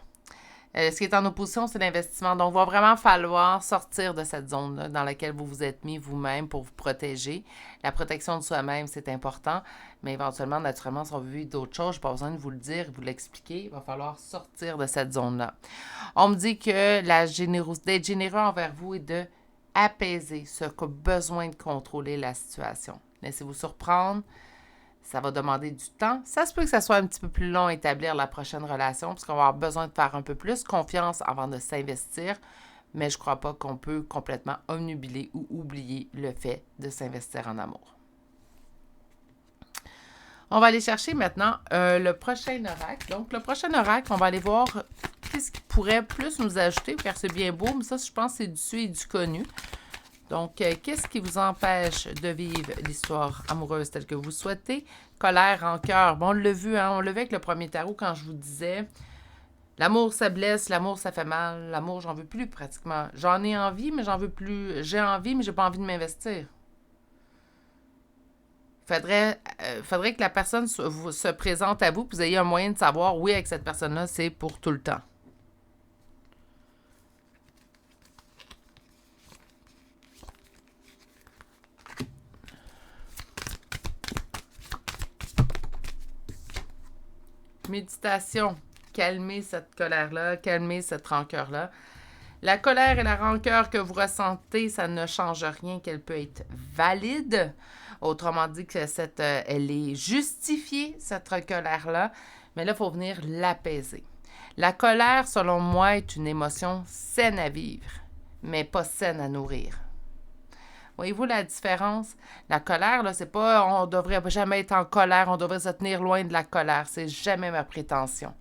[SPEAKER 1] Ce qui est en opposition, c'est l'investissement. Donc, il va vraiment falloir sortir de cette zone-là dans laquelle vous vous êtes mis vous-même pour vous protéger. La protection de soi-même, c'est important, mais éventuellement, naturellement, si on veut vivre d'autres choses, je n'ai pas besoin de vous le dire, de vous l'expliquer, il va falloir sortir de cette zone-là. On me dit que la générosité, d'être généreux envers vous et de apaiser ce qui a besoin de contrôler la situation. Laissez-vous surprendre. Ça va demander du temps. Ça se peut que ça soit un petit peu plus long à établir la prochaine relation parce qu'on va avoir besoin de faire un peu plus confiance avant de s'investir, mais je ne crois pas qu'on peut complètement omnubiler ou oublier le fait de s'investir en amour. On va aller chercher maintenant le prochain oracle. Donc, le prochain oracle, on va aller voir qu'est-ce qui pourrait plus nous ajouter, car c'est bien beau, mais ça, je pense, c'est du su et du connu. Donc, qu'est-ce qui vous empêche de vivre l'histoire amoureuse telle que vous souhaitez? Colère, rancœur. Bon, on l'a vu, hein? On l'a vu avec le premier tarot quand je vous disais l'amour, ça blesse, l'amour, ça fait mal. L'amour, j'en veux plus pratiquement. J'en ai envie, mais j'en veux plus. J'ai envie, mais j'ai pas envie de m'investir. Faudrait que la personne se présente à vous, que vous ayez un moyen de savoir, oui, avec cette personne-là, c'est pour tout le temps. Méditation. Calmer cette colère-là, calmer cette rancœur-là. La colère et la rancœur que vous ressentez, ça ne change rien, qu'elle peut être valide. Autrement dit, que elle est justifiée, cette colère-là. Mais là, il faut venir l'apaiser. La colère, selon moi, est une émotion saine à vivre, mais pas saine à nourrir. Voyez-vous la différence? La colère, là, c'est pas on devrait jamais être en colère, on devrait se tenir loin de la colère. C'est jamais ma prétention.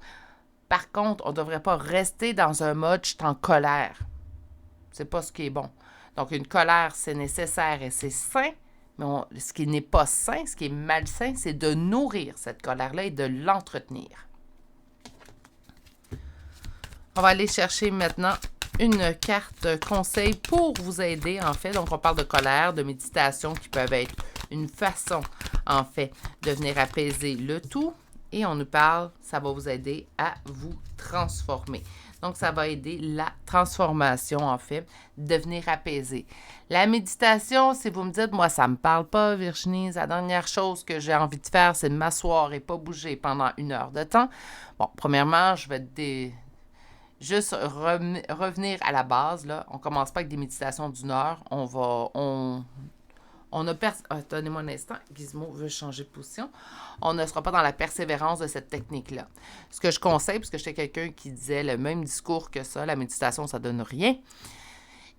[SPEAKER 1] Par contre, on ne devrait pas rester dans un mode je suis en colère. C'est pas ce qui est bon. Donc, une colère, c'est nécessaire et c'est sain, mais ce qui n'est pas sain, ce qui est malsain, c'est de nourrir cette colère-là et de l'entretenir. On va aller chercher maintenant une carte conseil pour vous aider, en fait. Donc, on parle de colère, de méditation qui peuvent être une façon, en fait, de venir apaiser le tout. Et on nous parle, ça va vous aider à vous transformer. Donc, ça va aider la transformation, en fait, devenir apaisé. La méditation, si vous me dites, moi, ça ne me parle pas, Virginie, la dernière chose que j'ai envie de faire, c'est de m'asseoir et pas bouger pendant 1 heure de temps. Bon, premièrement, je vais juste revenir à la base, là. On ne commence pas avec des méditations d'1 heure. Attendez-moi un instant, Gizmo veut changer de position. On ne sera pas dans la persévérance de cette technique-là. Ce que je conseille, parce que j'étais quelqu'un qui disait le même discours que ça, la méditation, ça donne rien.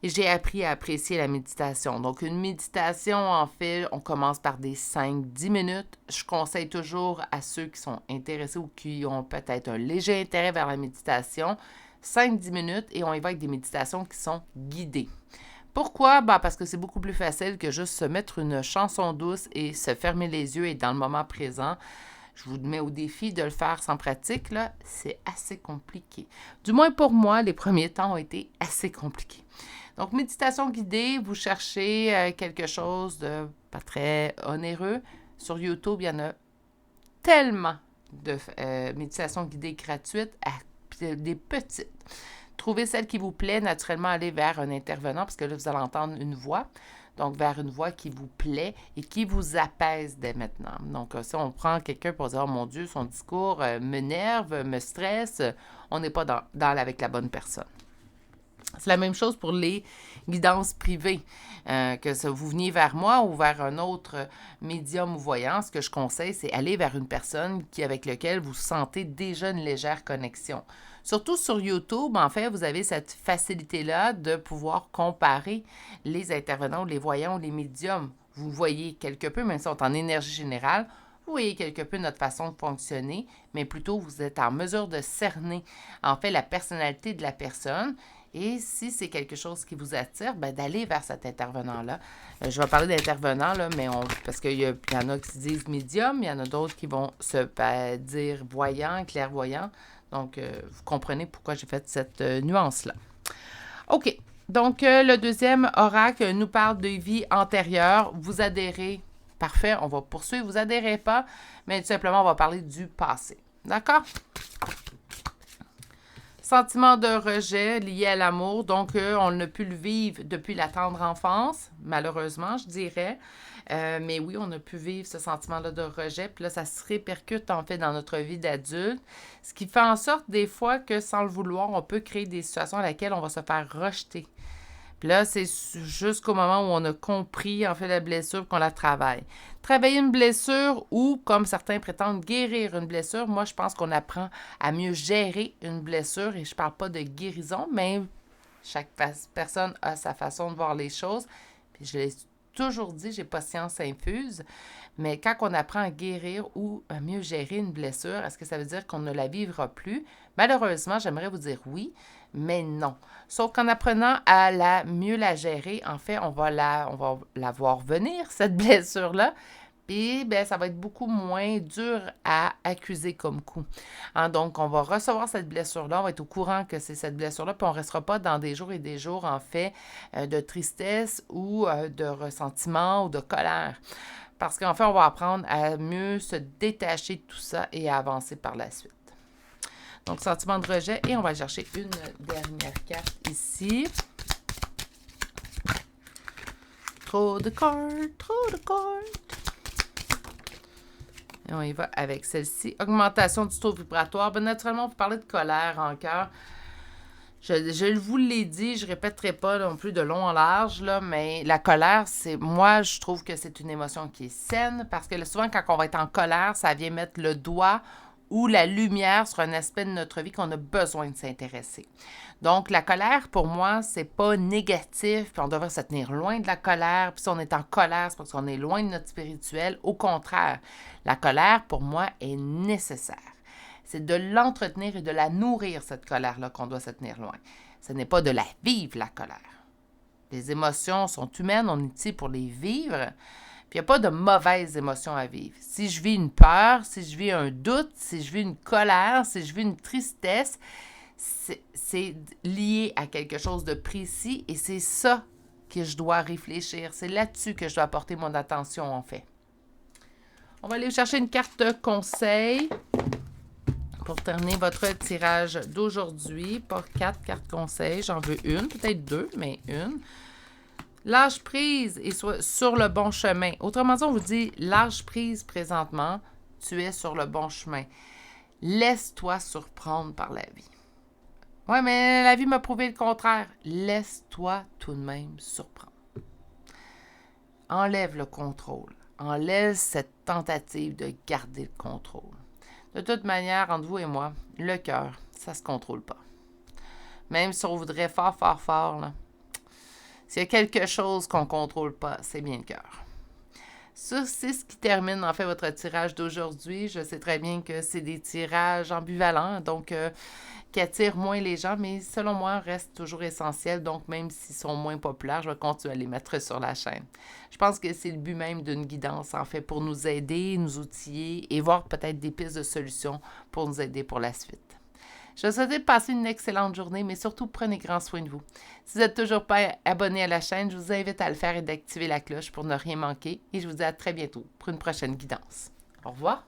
[SPEAKER 1] Et j'ai appris à apprécier la méditation. Donc, une méditation, en fait, on commence par des 5-10 minutes. Je conseille toujours à ceux qui sont intéressés ou qui ont peut-être un léger intérêt vers la méditation, 5-10 minutes et on y va avec des méditations qui sont guidées. Pourquoi? Parce que c'est beaucoup plus facile que juste se mettre une chanson douce et se fermer les yeux et être dans le moment présent. Je vous mets au défi de le faire sans pratique, là, c'est assez compliqué. Du moins pour moi, les premiers temps ont été assez compliqués. Donc, méditation guidée, vous cherchez quelque chose de pas très onéreux. Sur YouTube, il y en a tellement de méditations guidées gratuites, des petites. Trouvez celle qui vous plaît, naturellement, allez vers un intervenant, parce que là, vous allez entendre une voix. Donc, vers une voix qui vous plaît et qui vous apaise dès maintenant. Donc, si on prend quelqu'un pour dire « Oh mon Dieu, son discours m'énerve, me stresse », on n'est pas avec la bonne personne. C'est la même chose pour les guidances privées. Que vous veniez vers moi ou vers un autre médium ou voyant, ce que je conseille, c'est aller vers une personne avec laquelle vous sentez déjà une légère connexion. Surtout sur YouTube, en fait, vous avez cette facilité-là de pouvoir comparer les intervenants, les voyants ou les médiums. Vous voyez quelque peu, même si on est en énergie générale, vous voyez quelque peu notre façon de fonctionner, mais plutôt vous êtes en mesure de cerner, en fait, la personnalité de la personne. Et si c'est quelque chose qui vous attire, d'aller vers cet intervenant-là. Je vais parler d'intervenant, là, mais parce qu'il y en a qui se disent médium, il y en a d'autres qui vont se dire voyant, clairvoyant. Donc, vous comprenez pourquoi j'ai fait cette nuance-là. OK. Donc, le deuxième oracle nous parle de vie antérieure. Vous adhérez. Parfait, on va poursuivre. Vous adhérez pas, mais tout simplement, on va parler du passé. D'accord? Sentiment de rejet lié à l'amour. Donc, on n'a pu le vivre depuis la tendre enfance, malheureusement, je dirais. Mais oui, on a pu vivre ce sentiment-là de rejet. Puis là, ça se répercute en fait dans notre vie d'adulte. Ce qui fait en sorte des fois que sans le vouloir, on peut créer des situations dans lesquelles on va se faire rejeter. Puis là, c'est jusqu'au moment où on a compris en fait la blessure qu'on la travaille. Travailler une blessure ou, comme certains prétendent, guérir une blessure, moi, je pense qu'on apprend à mieux gérer une blessure. Et je ne parle pas de guérison, mais chaque personne a sa façon de voir les choses. Puis je l'ai toujours dit, j'ai pas science infuse, mais quand on apprend à guérir ou à mieux gérer une blessure, est-ce que ça veut dire qu'on ne la vivra plus? Malheureusement, j'aimerais vous dire oui, mais non. Sauf qu'en apprenant à mieux la gérer, en fait, on va la voir venir, cette blessure-là, puis ben, ça va être beaucoup moins dur à accuser comme coup. Hein, donc, on va recevoir cette blessure-là, on va être au courant que c'est cette blessure-là, puis on ne restera pas dans des jours et des jours, en fait, de tristesse ou de ressentiment ou de colère. Parce qu'en fait, on va apprendre à mieux se détacher de tout ça et à avancer par la suite. Donc, sentiment de rejet. Et on va chercher une dernière carte ici. Trop de cartes, trop de cartes. Et on y va avec celle-ci. Augmentation du taux vibratoire. Ben, naturellement, vous parlez de colère en cœur. Je vous l'ai dit, je ne répéterai pas non plus de long en large, là, mais la colère, moi, je trouve que c'est une émotion qui est saine parce que souvent, quand on va être en colère, ça vient mettre le doigt ou la lumière sur un aspect de notre vie qu'on a besoin de s'intéresser. Donc, la colère, pour moi, c'est pas négatif, puis on devrait se tenir loin de la colère, puis si on est en colère, c'est parce qu'on est loin de notre spirituel. Au contraire, la colère, pour moi, est nécessaire. C'est de l'entretenir et de la nourrir, cette colère-là, qu'on doit se tenir loin. Ce n'est pas de la vivre, la colère. Les émotions sont humaines, on est ici pour les vivre. Puis il n'y a pas de mauvaises émotions à vivre. Si je vis une peur, si je vis un doute, si je vis une colère, si je vis une tristesse, c'est lié à quelque chose de précis et c'est ça que je dois réfléchir. C'est là-dessus que je dois apporter mon attention, en fait. On va aller chercher une carte de conseil pour terminer votre tirage d'aujourd'hui. Pas 4 cartes conseils, j'en veux une, peut-être 2, mais une. Lâche prise et sois sur le bon chemin. Autrement dit, on vous dit, lâche prise présentement, tu es sur le bon chemin. Laisse-toi surprendre par la vie. Ouais, mais la vie m'a prouvé le contraire. Laisse-toi tout de même surprendre. Enlève le contrôle. Enlève cette tentative de garder le contrôle. De toute manière, entre vous et moi, le cœur, ça ne se contrôle pas. Même si on voudrait fort, fort, fort, là, s'il y a quelque chose qu'on ne contrôle pas, c'est bien le cœur. Ça, c'est ce qui termine en fait votre tirage d'aujourd'hui. Je sais très bien que c'est des tirages ambivalents, donc qui attirent moins les gens, mais selon moi, restent toujours essentiels. Donc, même s'ils sont moins populaires, je vais continuer à les mettre sur la chaîne. Je pense que c'est le but même d'une guidance, en fait, pour nous aider, nous outiller et voir peut-être des pistes de solutions pour nous aider pour la suite. Je vous souhaite de passer une excellente journée, mais surtout, prenez grand soin de vous. Si vous n'êtes toujours pas abonné à la chaîne, je vous invite à le faire et d'activer la cloche pour ne rien manquer. Et je vous dis à très bientôt pour une prochaine guidance. Au revoir!